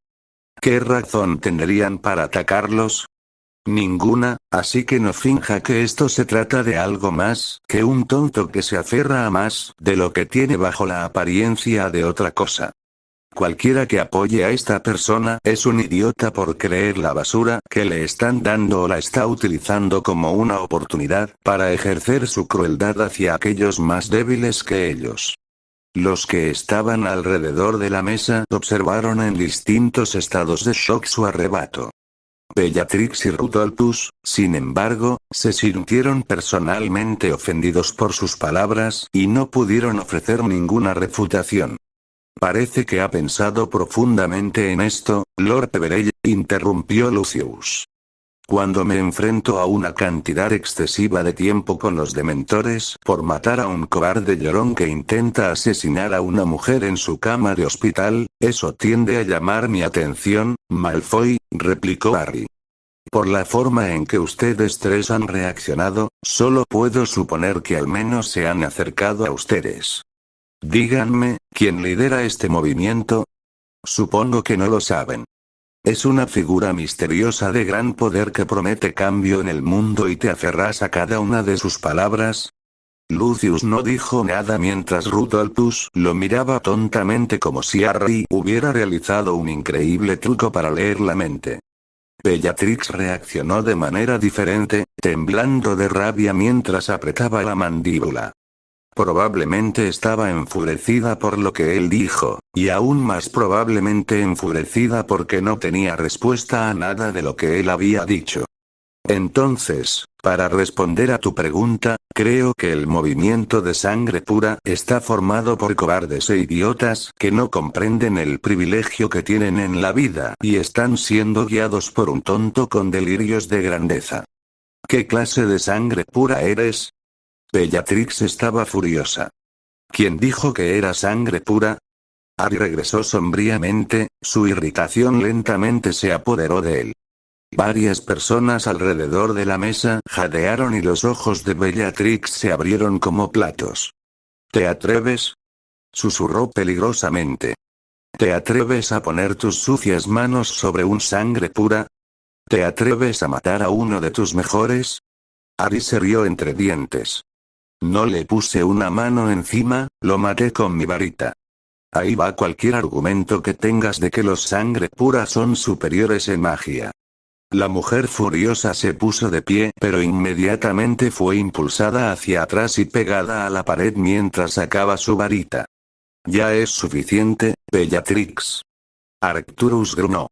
¿Qué razón tendrían para atacarlos? Ninguna, así que no finja que esto se trata de algo más que un tonto que se aferra a más de lo que tiene bajo la apariencia de otra cosa. Cualquiera que apoye a esta persona es un idiota por creer la basura que le están dando o la está utilizando como una oportunidad para ejercer su crueldad hacia aquellos más débiles que ellos. Los que estaban alrededor de la mesa observaron en distintos estados de shock su arrebato. Bellatrix y Rudolphus, sin embargo, se sintieron personalmente ofendidos por sus palabras y no pudieron ofrecer ninguna refutación. Parece que ha pensado profundamente en esto, Lord Peverell, interrumpió Lucius. Cuando me enfrento a una cantidad excesiva de tiempo con los dementores por matar a un cobarde llorón que intenta asesinar a una mujer en su cama de hospital, eso tiende a llamar mi atención, Malfoy, replicó Harry. Por la forma en que ustedes tres han reaccionado, solo puedo suponer que al menos se han acercado a ustedes. Díganme, ¿quién lidera este movimiento? Supongo que no lo saben. Es una figura misteriosa de gran poder que promete cambio en el mundo y te aferras a cada una de sus palabras. Lucius no dijo nada mientras Rudolphus lo miraba tontamente como si Harry hubiera realizado un increíble truco para leer la mente. Bellatrix reaccionó de manera diferente, temblando de rabia mientras apretaba la mandíbula. Probablemente estaba enfurecida por lo que él dijo, y aún más probablemente enfurecida porque no tenía respuesta a nada de lo que él había dicho. Entonces, para responder a tu pregunta, creo que el movimiento de sangre pura está formado por cobardes e idiotas que no comprenden el privilegio que tienen en la vida y están siendo guiados por un tonto con delirios de grandeza. ¿Qué clase de sangre pura eres? Bellatrix estaba furiosa. ¿Quién dijo que era sangre pura? Harry regresó sombríamente, su irritación lentamente se apoderó de él. Varias personas alrededor de la mesa jadearon y los ojos de Bellatrix se abrieron como platos. ¿Te atreves? Susurró peligrosamente. ¿Te atreves a poner tus sucias manos sobre un sangre pura? ¿Te atreves a matar a uno de tus mejores? Harry se rió entre dientes. No le puse una mano encima, lo maté con mi varita. Ahí va cualquier argumento que tengas de que los sangre pura son superiores en magia. La mujer furiosa se puso de pie, pero inmediatamente fue impulsada hacia atrás y pegada a la pared mientras sacaba su varita. Ya es suficiente, Bellatrix. Arcturus gruñó.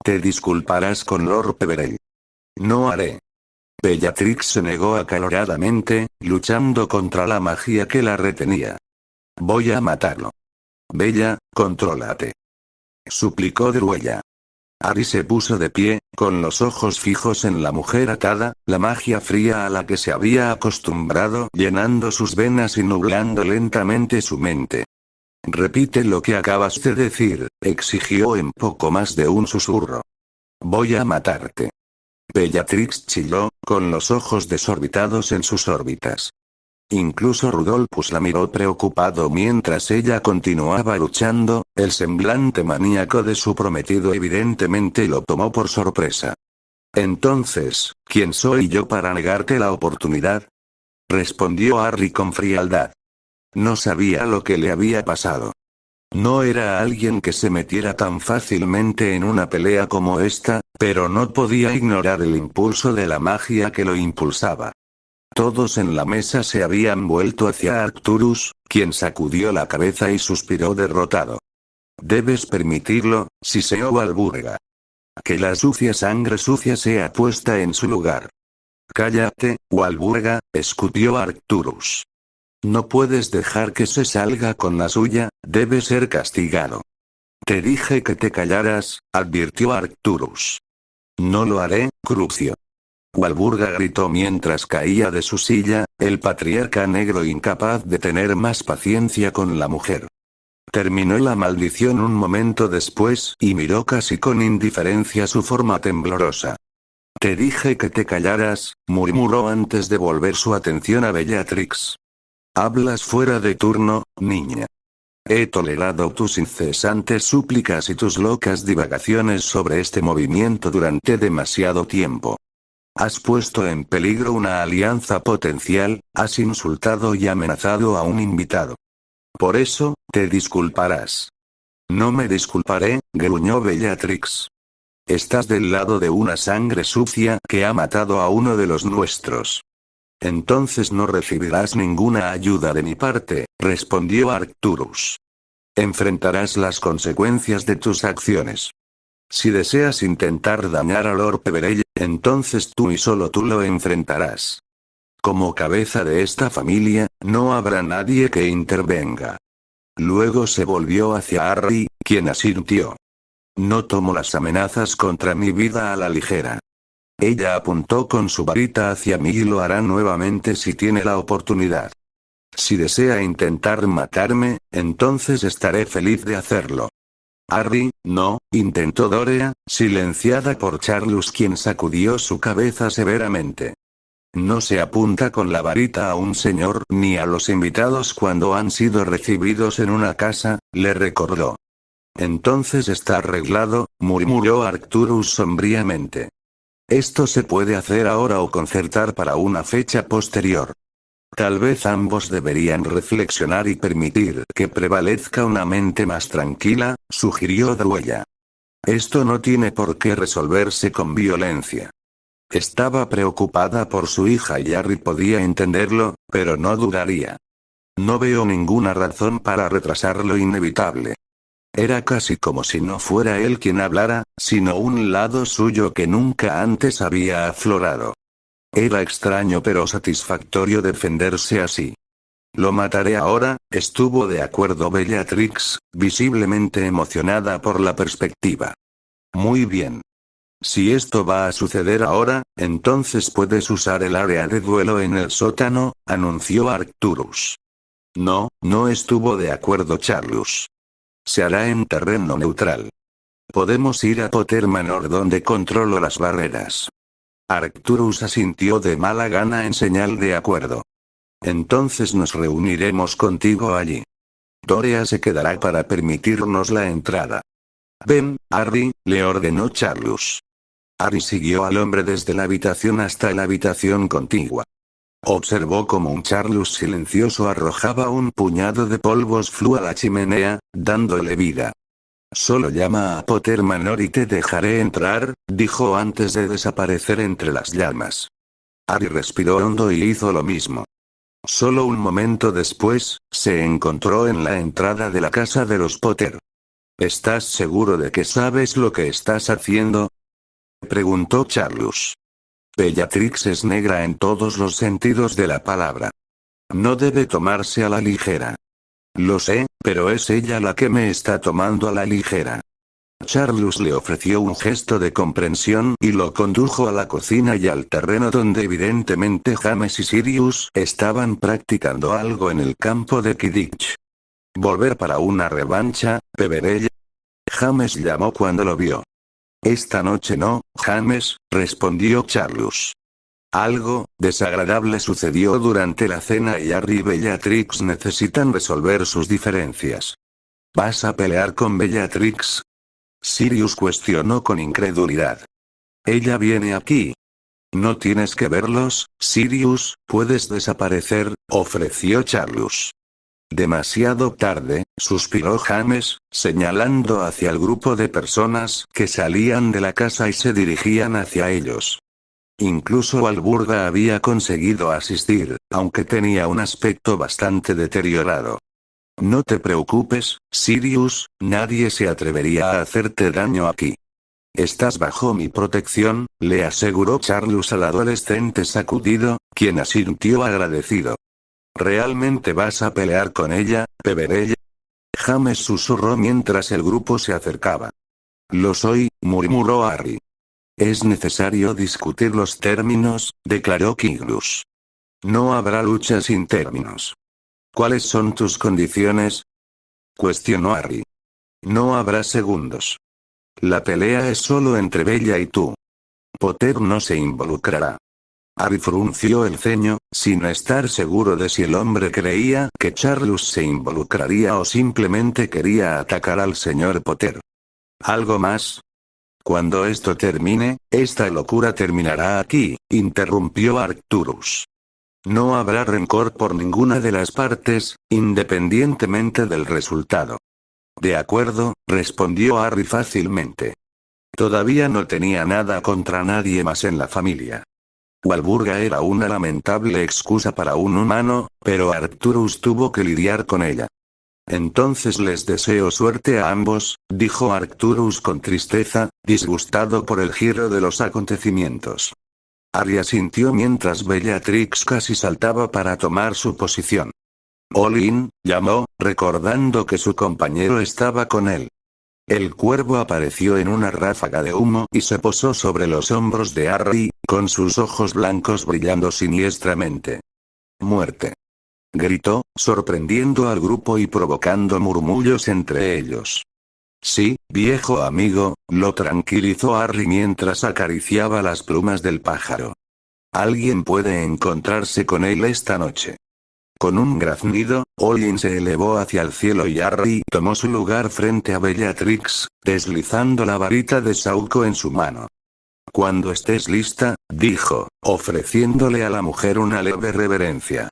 Te disculparás con Lord Peverell. No haré. Bellatrix se negó acaloradamente, luchando contra la magia que la retenía. Voy a matarlo. Bella, contrólate. Suplicó Druella. Ari se puso de pie, con los ojos fijos en la mujer atada, la magia fría a la que se había acostumbrado llenando sus venas y nublando lentamente su mente. Repite lo que acabas de decir, exigió en poco más de un susurro. Voy a matarte. Bellatrix chilló, con los ojos desorbitados en sus órbitas. Incluso Rudolphus la miró preocupado mientras ella continuaba luchando, el semblante maníaco de su prometido evidentemente lo tomó por sorpresa. Entonces, ¿quién soy yo para negarte la oportunidad? Respondió Harry con frialdad. No sabía lo que le había pasado. No era alguien que se metiera tan fácilmente en una pelea como esta, pero no podía ignorar el impulso de la magia que lo impulsaba. Todos en la mesa se habían vuelto hacia Arcturus, quien sacudió la cabeza y suspiró derrotado. Debes permitirlo, siseó Walburga. Que la sucia sangre sucia sea puesta en su lugar. Cállate, Walburga, escupió Arcturus. No puedes dejar que se salga con la suya, debe ser castigado. Te dije que te callaras, advirtió Arcturus. No lo haré, Crucio. Walburga gritó mientras caía de su silla, el patriarca negro incapaz de tener más paciencia con la mujer. Terminó la maldición un momento después y miró casi con indiferencia su forma temblorosa. Te dije que te callaras, murmuró antes de volver su atención a Bellatrix. Hablas fuera de turno, niña. He tolerado tus incesantes súplicas y tus locas divagaciones sobre este movimiento durante demasiado tiempo. Has puesto en peligro una alianza potencial, has insultado y amenazado a un invitado. Por eso, te disculparás. No me disculparé, gruñó Bellatrix. Estás del lado de una sangre sucia que ha matado a uno de los nuestros. Entonces no recibirás ninguna ayuda de mi parte, respondió Arcturus. Enfrentarás las consecuencias de tus acciones. Si deseas intentar dañar a Lord Peverell, entonces tú y solo tú lo enfrentarás. Como cabeza de esta familia, no habrá nadie que intervenga. Luego se volvió hacia Harry, quien asintió. No tomo las amenazas contra mi vida a la ligera. Ella apuntó con su varita hacia mí y lo hará nuevamente si tiene la oportunidad. Si desea intentar matarme, entonces estaré feliz de hacerlo. Harry, no, intentó Dorea, silenciada por Charlus quien sacudió su cabeza severamente. No se apunta con la varita a un señor ni a los invitados cuando han sido recibidos en una casa, le recordó. Entonces está arreglado, murmuró Arcturus sombríamente. Esto se puede hacer ahora o concertar para una fecha posterior. Tal vez ambos deberían reflexionar y permitir que prevalezca una mente más tranquila, sugirió Druella. Esto no tiene por qué resolverse con violencia. Estaba preocupada por su hija y Harry podía entenderlo, pero no dudaría. No veo ninguna razón para retrasar lo inevitable. Era casi como si no fuera él quien hablara, sino un lado suyo que nunca antes había aflorado. Era extraño pero satisfactorio defenderse así. Lo mataré ahora, estuvo de acuerdo Bellatrix, visiblemente emocionada por la perspectiva. Muy bien. Si esto va a suceder ahora, entonces puedes usar el área de duelo en el sótano, anunció Arcturus. No, no estuvo de acuerdo Charlus. Se hará en terreno neutral. Podemos ir a Potter Manor donde controlo las barreras. Arcturus asintió de mala gana en señal de acuerdo. Entonces nos reuniremos contigo allí. Dorea se quedará para permitirnos la entrada. Ven, Harry, le ordenó Charlus. Harry siguió al hombre desde la habitación hasta la habitación contigua. Observó cómo un Charlus silencioso arrojaba un puñado de polvos flu a la chimenea, dándole vida. Solo llama a Potter Manor y te dejaré entrar, dijo antes de desaparecer entre las llamas. Harry respiró hondo y hizo lo mismo. Solo un momento después, se encontró en la entrada de la casa de los Potter. ¿Estás seguro de que sabes lo que estás haciendo?, preguntó Charles. Bellatrix es negra en todos los sentidos de la palabra. No debe tomarse a la ligera. Lo sé, pero es ella la que me está tomando a la ligera. Charles le ofreció un gesto de comprensión y lo condujo a la cocina y al terreno donde evidentemente James y Sirius estaban practicando algo en el campo de Quidditch. ¿Volver para una revancha, Peverell?, James llamó cuando lo vio. Esta noche no, James, respondió Charles. Algo desagradable sucedió durante la cena y Harry y Bellatrix necesitan resolver sus diferencias. ¿Vas a pelear con Bellatrix?, Sirius cuestionó con incredulidad. Ella viene aquí. No tienes que verlos, Sirius, puedes desaparecer, ofreció Charles. Demasiado tarde, suspiró James, señalando hacia el grupo de personas que salían de la casa y se dirigían hacia ellos. Incluso Walburga había conseguido asistir, aunque tenía un aspecto bastante deteriorado. No te preocupes, Sirius, nadie se atrevería a hacerte daño aquí. Estás bajo mi protección, le aseguró Charles al adolescente sacudido, quien asintió agradecido. ¿Realmente vas a pelear con ella, Peverell?, James susurró mientras el grupo se acercaba. Lo soy, murmuró Harry. Es necesario discutir los términos, declaró Quirrell. No habrá lucha sin términos. ¿Cuáles son tus condiciones?, cuestionó Harry. No habrá segundos. La pelea es solo entre Bella y tú. Potter no se involucrará. Harry frunció el ceño, sin estar seguro de si el hombre creía que Charles se involucraría o simplemente quería atacar al señor Potter. ¿Algo más? Cuando esto termine, esta locura terminará aquí, interrumpió Arcturus. No habrá rencor por ninguna de las partes, independientemente del resultado. De acuerdo, respondió Harry fácilmente. Todavía no tenía nada contra nadie más en la familia. Walburga era una lamentable excusa para un humano, pero Arcturus tuvo que lidiar con ella. Entonces les deseo suerte a ambos, dijo Arcturus con tristeza, disgustado por el giro de los acontecimientos. Harry asintió mientras Bellatrix casi saltaba para tomar su posición. Olin, llamó, recordando que su compañero estaba con él. El cuervo apareció en una ráfaga de humo y se posó sobre los hombros de Harry, con sus ojos blancos brillando siniestramente. ¡Muerte!, gritó, sorprendiendo al grupo y provocando murmullos entre ellos. Sí, viejo amigo, lo tranquilizó Harry mientras acariciaba las plumas del pájaro. Alguien puede encontrarse con él esta noche. Con un graznido, Olin se elevó hacia el cielo y Harry tomó su lugar frente a Bellatrix, deslizando la varita de Sauco en su mano. Cuando estés lista, dijo, ofreciéndole a la mujer una leve reverencia.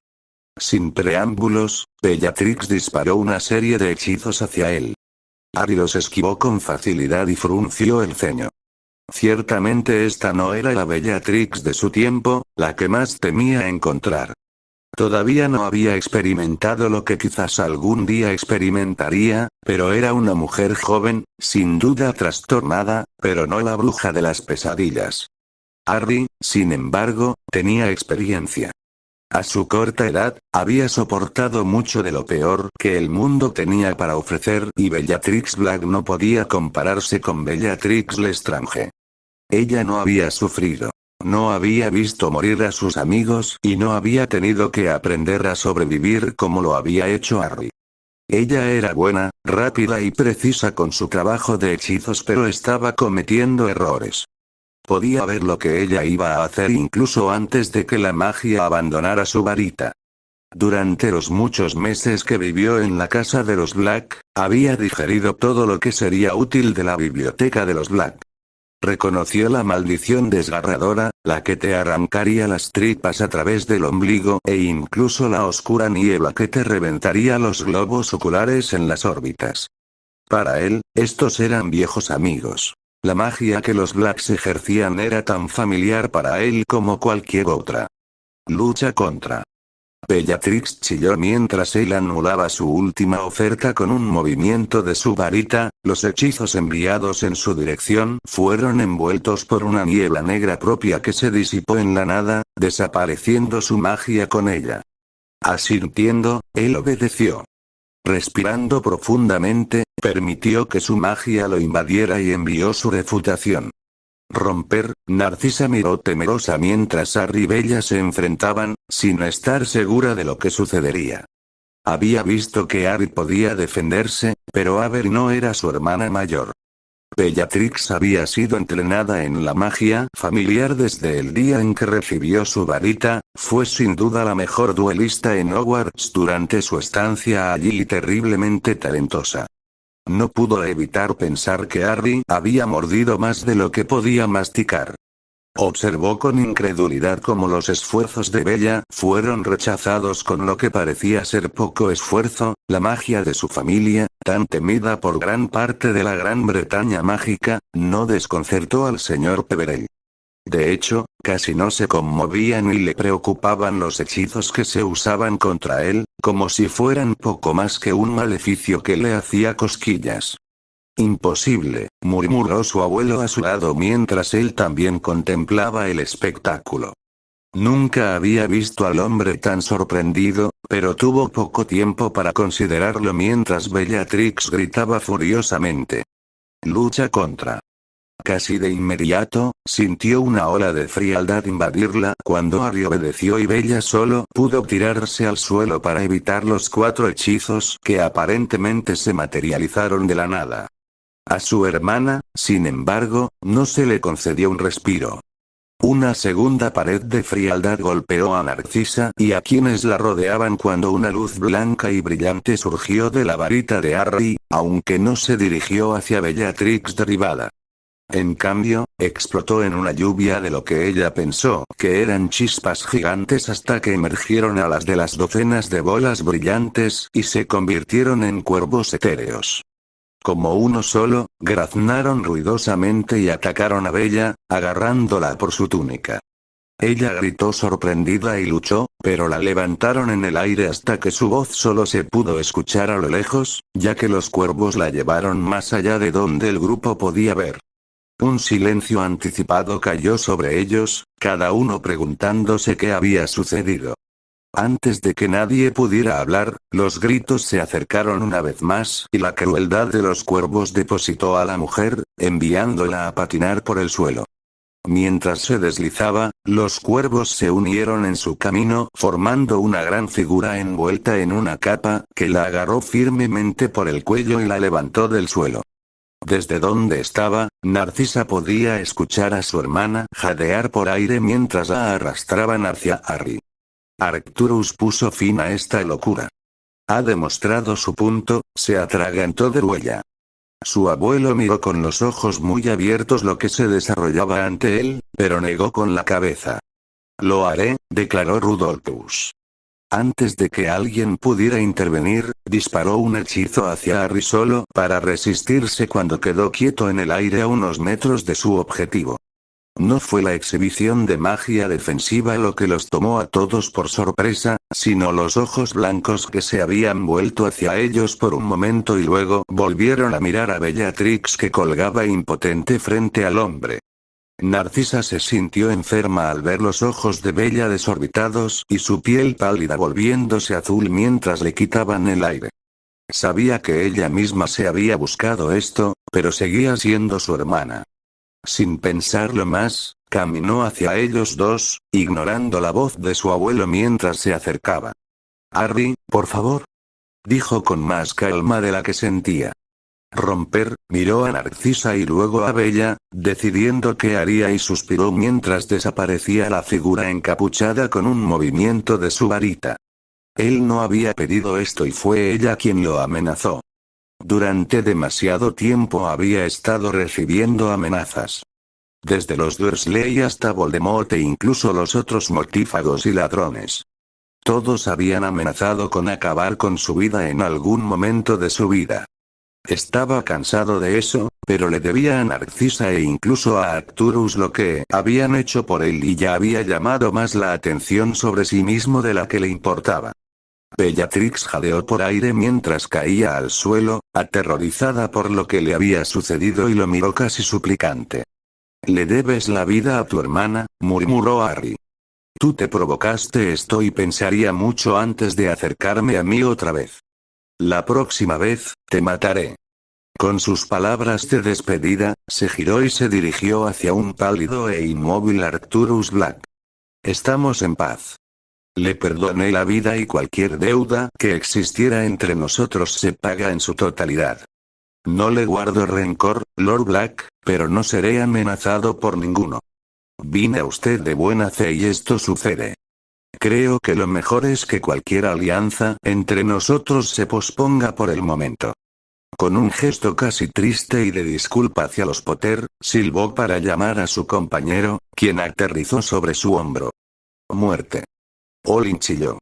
Sin preámbulos, Bellatrix disparó una serie de hechizos hacia él. Harry los esquivó con facilidad y frunció el ceño. Ciertamente esta no era la Bellatrix de su tiempo, la que más temía encontrar. Todavía no había experimentado lo que quizás algún día experimentaría, pero era una mujer joven, sin duda trastornada, pero no la bruja de las pesadillas. Harry, sin embargo, tenía experiencia. A su corta edad, había soportado mucho de lo peor que el mundo tenía para ofrecer y Bellatrix Black no podía compararse con Bellatrix Lestrange. Ella no había sufrido. No había visto morir a sus amigos y no había tenido que aprender a sobrevivir como lo había hecho Harry. Ella era buena, rápida y precisa con su trabajo de hechizos, pero estaba cometiendo errores. Podía ver lo que ella iba a hacer incluso antes de que la magia abandonara su varita. Durante los muchos meses que vivió en la casa de los Black, había digerido todo lo que sería útil de la biblioteca de los Black. Reconoció la maldición desgarradora, la que te arrancaría las tripas a través del ombligo e incluso la oscura niebla que te reventaría los globos oculares en las órbitas. Para él, estos eran viejos amigos. La magia que los Blacks ejercían era tan familiar para él como cualquier otra. Lucha contra Bellatrix chilló mientras él anulaba su última oferta con un movimiento de su varita. Los hechizos enviados en su dirección fueron envueltos por una niebla negra propia que se disipó en la nada, desapareciendo su magia con ella. Asintiendo, él obedeció. Respirando profundamente, permitió que su magia lo invadiera y envió su refutación. Romper. Narcisa miró temerosa mientras Harry y Bella se enfrentaban, sin estar segura de lo que sucedería. Había visto que Harry podía defenderse, pero Avery no era su hermana mayor. Bellatrix había sido entrenada en la magia familiar desde el día en que recibió su varita, fue sin duda la mejor duelista en Hogwarts durante su estancia allí y terriblemente talentosa. No pudo evitar pensar que Harry había mordido más de lo que podía masticar. Observó con incredulidad cómo los esfuerzos de Bella fueron rechazados con lo que parecía ser poco esfuerzo. La magia de su familia, tan temida por gran parte de la Gran Bretaña mágica, no desconcertó al señor Peverell. De hecho, casi no se conmovía ni le preocupaban los hechizos que se usaban contra él, como si fueran poco más que un maleficio que le hacía cosquillas. Imposible, murmuró su abuelo a su lado mientras él también contemplaba el espectáculo. Nunca había visto al hombre tan sorprendido, pero tuvo poco tiempo para considerarlo mientras Bellatrix gritaba furiosamente. Lucha contra. Casi de inmediato, sintió una ola de frialdad invadirla cuando Harry obedeció y Bella solo pudo tirarse al suelo para evitar los 4 hechizos que aparentemente se materializaron de la nada. A su hermana, sin embargo, no se le concedió un respiro. Una segunda pared de frialdad golpeó a Narcisa y a quienes la rodeaban cuando una luz blanca y brillante surgió de la varita de Harry, aunque no se dirigió hacia Bellatrix derribada. En cambio, explotó en una lluvia de lo que ella pensó que eran chispas gigantes hasta que emergieron alas de las docenas de bolas brillantes y se convirtieron en cuervos etéreos. Como uno solo, graznaron ruidosamente y atacaron a Bella, agarrándola por su túnica. Ella gritó sorprendida y luchó, pero la levantaron en el aire hasta que su voz solo se pudo escuchar a lo lejos, ya que los cuervos la llevaron más allá de donde el grupo podía ver. Un silencio anticipado cayó sobre ellos, cada uno preguntándose qué había sucedido. Antes de que nadie pudiera hablar, los gritos se acercaron una vez más y la crueldad de los cuervos depositó a la mujer, enviándola a patinar por el suelo. Mientras se deslizaba, los cuervos se unieron en su camino, formando una gran figura envuelta en una capa, que la agarró firmemente por el cuello y la levantó del suelo. Desde donde estaba, Narcisa podía escuchar a su hermana jadear por aire mientras la arrastraban hacia Harry. Arcturus puso fin a esta locura. Ha demostrado su punto, se atragantó de Ruella. Su abuelo miró con los ojos muy abiertos lo que se desarrollaba ante él, pero negó con la cabeza. Lo haré, declaró Rudolphus. Antes de que alguien pudiera intervenir, disparó un hechizo hacia Harry solo para resistirse cuando quedó quieto en el aire a unos metros de su objetivo. No fue la exhibición de magia defensiva lo que los tomó a todos por sorpresa, sino los ojos blancos que se habían vuelto hacia ellos por un momento y luego volvieron a mirar a Bellatrix que colgaba impotente frente al hombre. Narcisa se sintió enferma al ver los ojos de Bella desorbitados y su piel pálida volviéndose azul mientras le quitaban el aire. Sabía que ella misma se había buscado esto, pero seguía siendo su hermana. Sin pensarlo más, caminó hacia ellos dos, ignorando la voz de su abuelo mientras se acercaba. «Harry, por favor», dijo con más calma de la que sentía. Romper, miró a Narcisa y luego a Bella, decidiendo qué haría y suspiró mientras desaparecía la figura encapuchada con un movimiento de su varita. Él no había pedido esto y fue ella quien lo amenazó. Durante demasiado tiempo había estado recibiendo amenazas. Desde los Dursley hasta Voldemort e incluso los otros mortífagos y ladrones. Todos habían amenazado con acabar con su vida en algún momento de su vida. Estaba cansado de eso, pero le debía a Narcisa e incluso a Arcturus lo que habían hecho por él y ya había llamado más la atención sobre sí mismo de la que le importaba. Bellatrix jadeó por aire mientras caía al suelo, aterrorizada por lo que le había sucedido y lo miró casi suplicante. «Le debes la vida a tu hermana», murmuró Harry. «Tú te provocaste esto y pensaría mucho antes de acercarme a mí otra vez. La próxima vez, te mataré». Con sus palabras de despedida, se giró y se dirigió hacia un pálido e inmóvil Arcturus Black. «Estamos en paz. Le perdoné la vida y cualquier deuda que existiera entre nosotros se paga en su totalidad. No le guardo rencor, Lord Black, pero no seré amenazado por ninguno. Vine a usted de buena fe y esto sucede. Creo que lo mejor es que cualquier alianza entre nosotros se posponga por el momento». Con un gesto casi triste y de disculpa hacia los Potter, silbó para llamar a su compañero, quien aterrizó sobre su hombro. «Muerte». Olin chilló.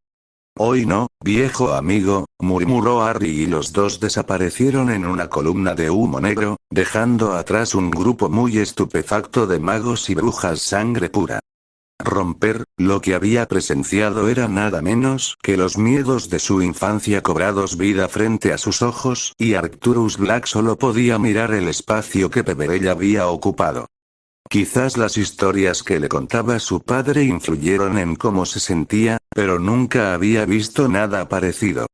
«Hoy no, viejo amigo», murmuró Harry y los dos desaparecieron en una columna de humo negro, dejando atrás un grupo muy estupefacto de magos y brujas sangre pura. Romper, lo que había presenciado era nada menos que los miedos de su infancia cobrados vida frente a sus ojos, y Arcturus Black solo podía mirar el espacio que Peverell había ocupado. Quizás las historias que le contaba su padre influyeron en cómo se sentía, pero nunca había visto nada parecido.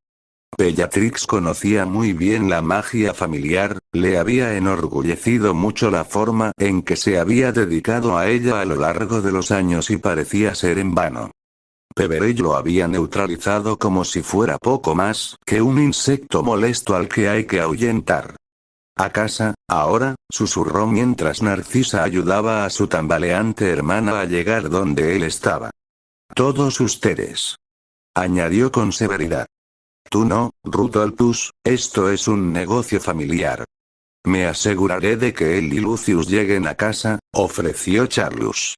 Bellatrix conocía muy bien la magia familiar, le había enorgullecido mucho la forma en que se había dedicado a ella a lo largo de los años y parecía ser en vano. Peverell lo había neutralizado como si fuera poco más que un insecto molesto al que hay que ahuyentar. «A casa, ahora», susurró mientras Narcisa ayudaba a su tambaleante hermana a llegar donde él estaba. «Todos ustedes», añadió con severidad. «Tú no, Rudolphus, esto es un negocio familiar». «Me aseguraré de que él y Lucius lleguen a casa», ofreció Charlus.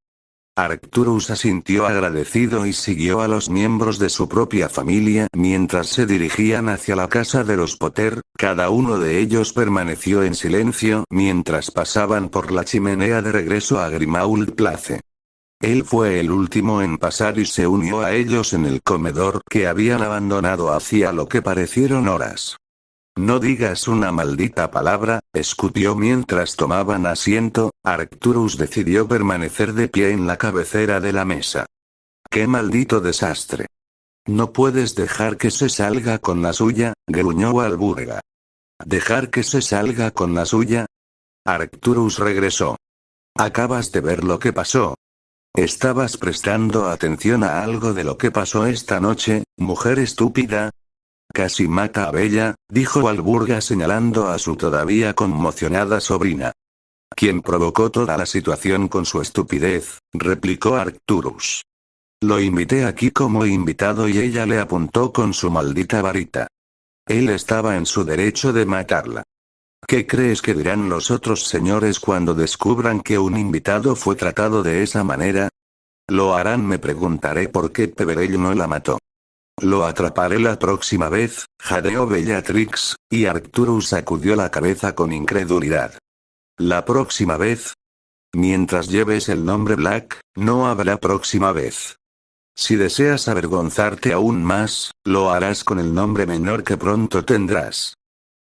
Arcturus asintió agradecido y siguió a los miembros de su propia familia mientras se dirigían hacia la casa de los Potter. Cada uno de ellos permaneció en silencio mientras pasaban por la chimenea de regreso a Grimmauld Place. Él fue el último en pasar y se unió a ellos en el comedor que habían abandonado hacía lo que parecieron horas. «No digas una maldita palabra», escupió mientras tomaban asiento. Arcturus decidió permanecer de pie en la cabecera de la mesa. «¡Qué maldito desastre! No puedes dejar que se salga con la suya», gruñó Walburga. «¿Dejar que se salga con la suya?». Arcturus regresó. «Acabas de ver lo que pasó. ¿Estabas prestando atención a algo de lo que pasó esta noche, mujer estúpida?». «Casi mata a Bella», dijo Walburga señalando a su todavía conmocionada sobrina. «Quien provocó toda la situación con su estupidez», replicó Arcturus. «Lo invité aquí como invitado y ella le apuntó con su maldita varita. Él estaba en su derecho de matarla. ¿Qué crees que dirán los otros señores cuando descubran que un invitado fue tratado de esa manera? Lo harán. Me preguntaré por qué Peverell no la mató. Lo atraparé la próxima vez», jadeó Bellatrix, y Arcturus sacudió la cabeza con incredulidad. «¿La próxima vez? Mientras lleves el nombre Black, no habrá próxima vez. Si deseas avergonzarte aún más, lo harás con el nombre menor que pronto tendrás.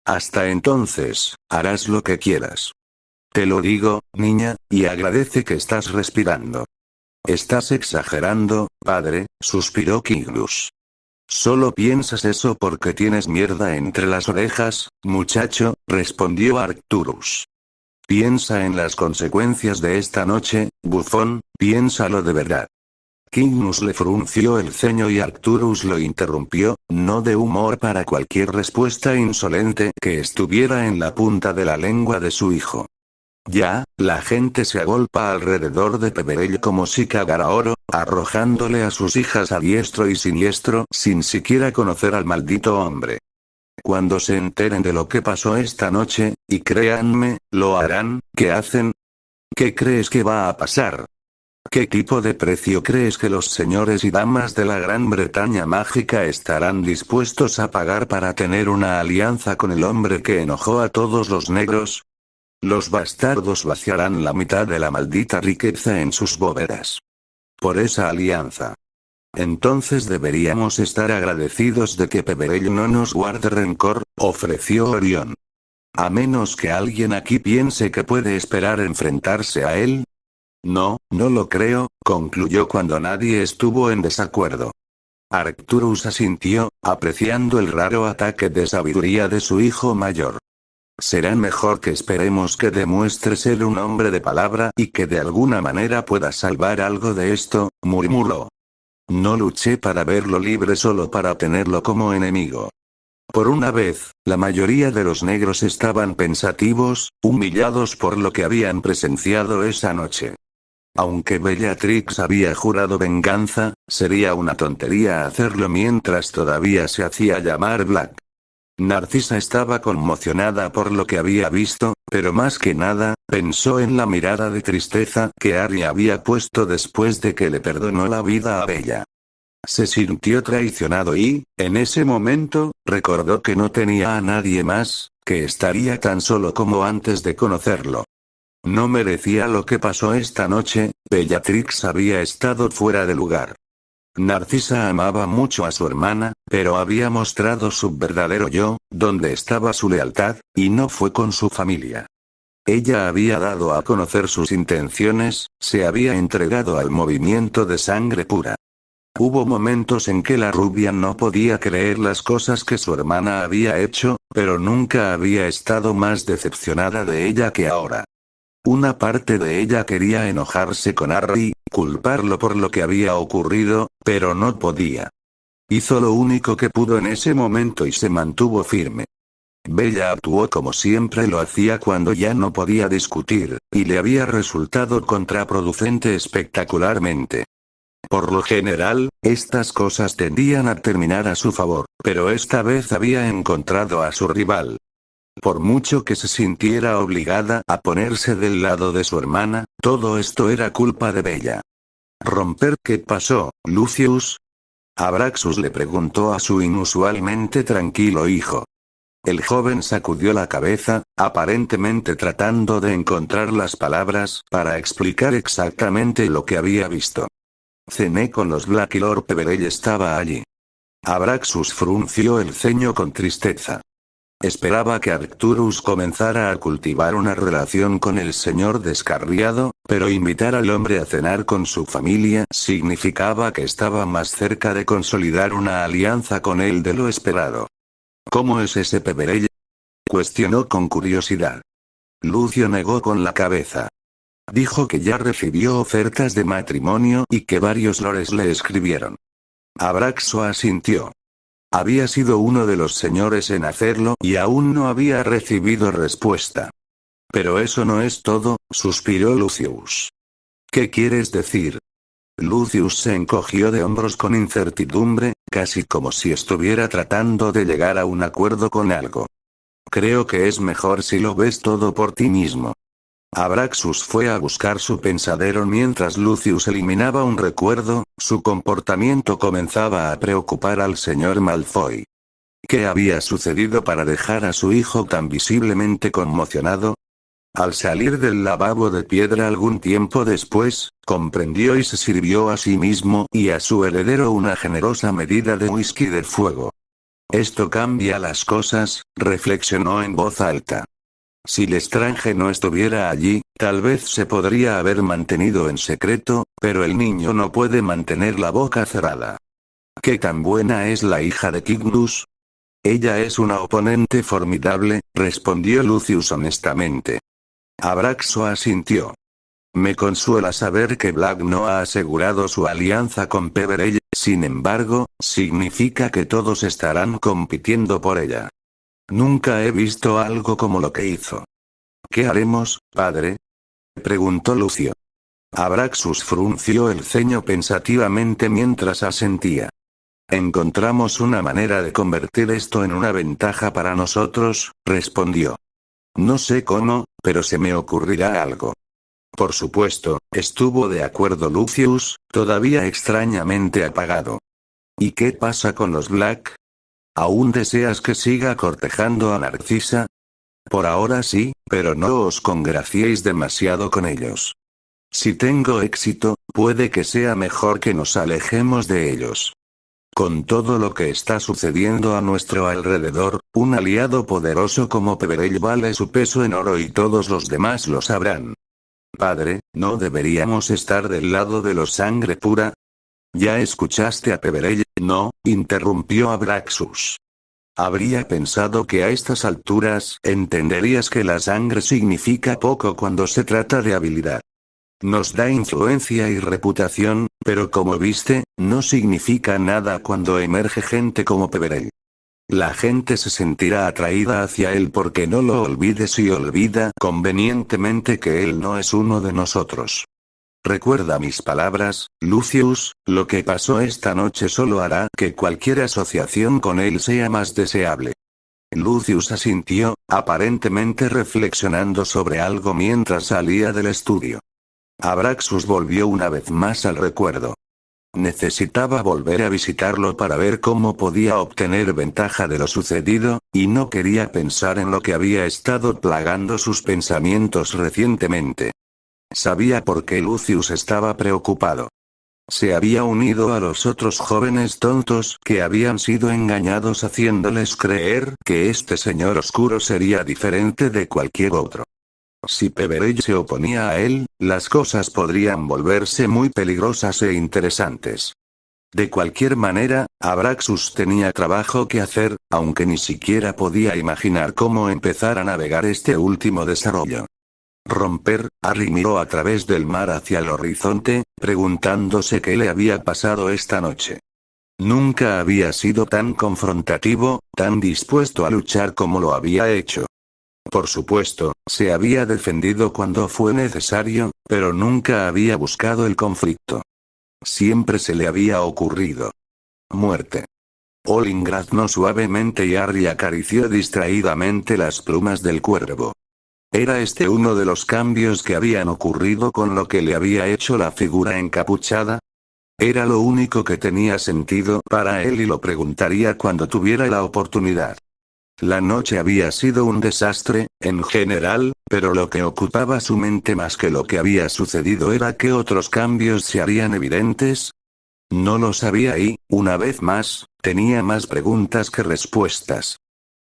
Hasta entonces, harás lo que quieras. Te lo digo, niña, y agradece que estás respirando». «Estás exagerando, padre», suspiró Kinglus. «Solo piensas eso porque tienes mierda entre las orejas, muchacho», respondió Arcturus. «Piensa en las consecuencias de esta noche, bufón, piénsalo de verdad». Kinglus le frunció el ceño y Arcturus lo interrumpió, no de humor para cualquier respuesta insolente que estuviera en la punta de la lengua de su hijo. Ya, la gente se agolpa alrededor de Peverell como si cagara oro, arrojándole a sus hijas a diestro y siniestro sin siquiera conocer al maldito hombre. Cuando se enteren de lo que pasó esta noche, y créanme, lo harán, ¿qué hacen? ¿Qué crees que va a pasar? ¿Qué tipo de precio crees que los señores y damas de la Gran Bretaña mágica estarán dispuestos a pagar para tener una alianza con el hombre que enojó a todos los negros? Los bastardos vaciarán la mitad de la maldita riqueza en sus bóvedas. Por esa alianza. Entonces deberíamos estar agradecidos de que Peverell no nos guarde rencor, ofreció Orión. A menos que alguien aquí piense que puede esperar enfrentarse a él. No, no lo creo, concluyó cuando nadie estuvo en desacuerdo. Arcturus asintió, apreciando el raro ataque de sabiduría de su hijo mayor. Será mejor que esperemos que demuestre ser un hombre de palabra y que de alguna manera pueda salvar algo de esto, murmuró. No luché para verlo libre solo para tenerlo como enemigo. Por una vez, la mayoría de los negros estaban pensativos, humillados por lo que habían presenciado esa noche. Aunque Bellatrix había jurado venganza, sería una tontería hacerlo mientras todavía se hacía llamar Black. Narcisa estaba conmocionada por lo que había visto, pero más que nada, pensó en la mirada de tristeza que Arya había puesto después de que le perdonó la vida a Bella. Se sintió traicionado y, en ese momento, recordó que no tenía a nadie más, que estaría tan solo como antes de conocerlo. No merecía lo que pasó esta noche, Bellatrix había estado fuera de lugar. Narcisa amaba mucho a su hermana, pero había mostrado su verdadero yo, donde estaba su lealtad, y no fue con su familia. Ella había dado a conocer sus intenciones, se había entregado al movimiento de sangre pura. Hubo momentos en que la rubia no podía creer las cosas que su hermana había hecho, pero nunca había estado más decepcionada de ella que ahora. Una parte de ella quería enojarse con Harry, culparlo por lo que había ocurrido, pero no podía. Hizo lo único que pudo en ese momento y se mantuvo firme. Bella actuó como siempre lo hacía cuando ya no podía discutir, y le había resultado contraproducente espectacularmente. Por lo general, estas cosas tendían a terminar a su favor, pero esta vez había encontrado a su rival. Por mucho que se sintiera obligada a ponerse del lado de su hermana, todo esto era culpa de Bella. ¿Romper qué pasó, Lucius? Abraxus le preguntó a su inusualmente tranquilo hijo. El joven sacudió la cabeza, aparentemente tratando de encontrar las palabras para explicar exactamente lo que había visto. Cené con los Black y Lord Peverell estaba allí. Abraxus frunció el ceño con tristeza. Esperaba que Arcturus comenzara a cultivar una relación con el señor descarriado, pero invitar al hombre a cenar con su familia significaba que estaba más cerca de consolidar una alianza con él de lo esperado. ¿Cómo es ese Peverell?, cuestionó con curiosidad. Lucio negó con la cabeza. Dijo que ya recibió ofertas de matrimonio y que varios lores le escribieron. Abraxo asintió. Había sido uno de los señores en hacerlo y aún no había recibido respuesta. Pero eso no es todo, suspiró Lucius. ¿Qué quieres decir? Lucius se encogió de hombros con incertidumbre, casi como si estuviera tratando de llegar a un acuerdo con algo. Creo que es mejor si lo ves todo por ti mismo. Abraxus fue a buscar su pensadero mientras Lucius eliminaba un recuerdo, su comportamiento comenzaba a preocupar al señor Malfoy. ¿Qué había sucedido para dejar a su hijo tan visiblemente conmocionado? Al salir del lavabo de piedra algún tiempo después, comprendió y se sirvió a sí mismo y a su heredero una generosa medida de whisky de fuego. Esto cambia las cosas, reflexionó en voz alta. Si Lestrange no estuviera allí, tal vez se podría haber mantenido en secreto, pero el niño no puede mantener la boca cerrada. ¿Qué tan buena es la hija de Cygnus? Ella es una oponente formidable, respondió Lucius honestamente. Abraxo asintió. Me consuela saber que Black no ha asegurado su alianza con Peverell, sin embargo, significa que todos estarán compitiendo por ella. Nunca he visto algo como lo que hizo. ¿Qué haremos, padre?, preguntó Lucio. Abraxus frunció el ceño pensativamente mientras asentía. Encontramos una manera de convertir esto en una ventaja para nosotros, respondió. No sé cómo, pero se me ocurrirá algo. Por supuesto, estuvo de acuerdo Lucius, todavía extrañamente apagado. ¿Y qué pasa con los Black? ¿Aún deseas que siga cortejando a Narcisa? Por ahora sí, pero no os congraciéis demasiado con ellos. Si tengo éxito, puede que sea mejor que nos alejemos de ellos. Con todo lo que está sucediendo a nuestro alrededor, un aliado poderoso como Peverell vale su peso en oro y todos los demás lo sabrán. Padre, ¿no deberíamos estar del lado de los sangre pura? ¿Ya escuchaste a Peverell? No, interrumpió Abraxus. Habría pensado que a estas alturas entenderías que la sangre significa poco cuando se trata de habilidad. Nos da influencia y reputación, pero como viste, no significa nada cuando emerge gente como Peverell. La gente se sentirá atraída hacia él porque no lo olvides y olvida convenientemente que él no es uno de nosotros. Recuerda mis palabras, Lucius, lo que pasó esta noche solo hará que cualquier asociación con él sea más deseable. Lucius asintió, aparentemente reflexionando sobre algo mientras salía del estudio. Abraxus volvió una vez más al recuerdo. Necesitaba volver a visitarlo para ver cómo podía obtener ventaja de lo sucedido, y no quería pensar en lo que había estado plagando sus pensamientos recientemente. Sabía por qué Lucius estaba preocupado. Se había unido a los otros jóvenes tontos que habían sido engañados haciéndoles creer que este señor oscuro sería diferente de cualquier otro. Si Peverell se oponía a él, las cosas podrían volverse muy peligrosas e interesantes. De cualquier manera, Abraxus tenía trabajo que hacer, aunque ni siquiera podía imaginar cómo empezar a navegar este último desarrollo. Romper, Harry miró a través del mar hacia el horizonte, preguntándose qué le había pasado esta noche. Nunca había sido tan confrontativo, tan dispuesto a luchar como lo había hecho. Por supuesto, se había defendido cuando fue necesario, pero nunca había buscado el conflicto. Siempre se le había ocurrido. Muerte. Olin graznó suavemente y Harry acarició distraídamente las plumas del cuervo. ¿Era este uno de los cambios que habían ocurrido con lo que le había hecho la figura encapuchada? Era lo único que tenía sentido para él y lo preguntaría cuando tuviera la oportunidad. La noche había sido un desastre, en general, pero lo que ocupaba su mente más que lo que había sucedido era que otros cambios se harían evidentes. No lo sabía y, una vez más, tenía más preguntas que respuestas.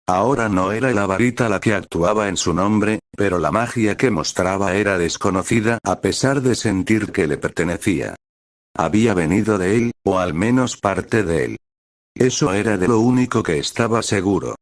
Ahora no era la varita la que actuaba en su nombre, pero la magia que mostraba era desconocida a pesar de sentir que le pertenecía. Había venido de él, o al menos parte de él. Eso era de lo único que estaba seguro.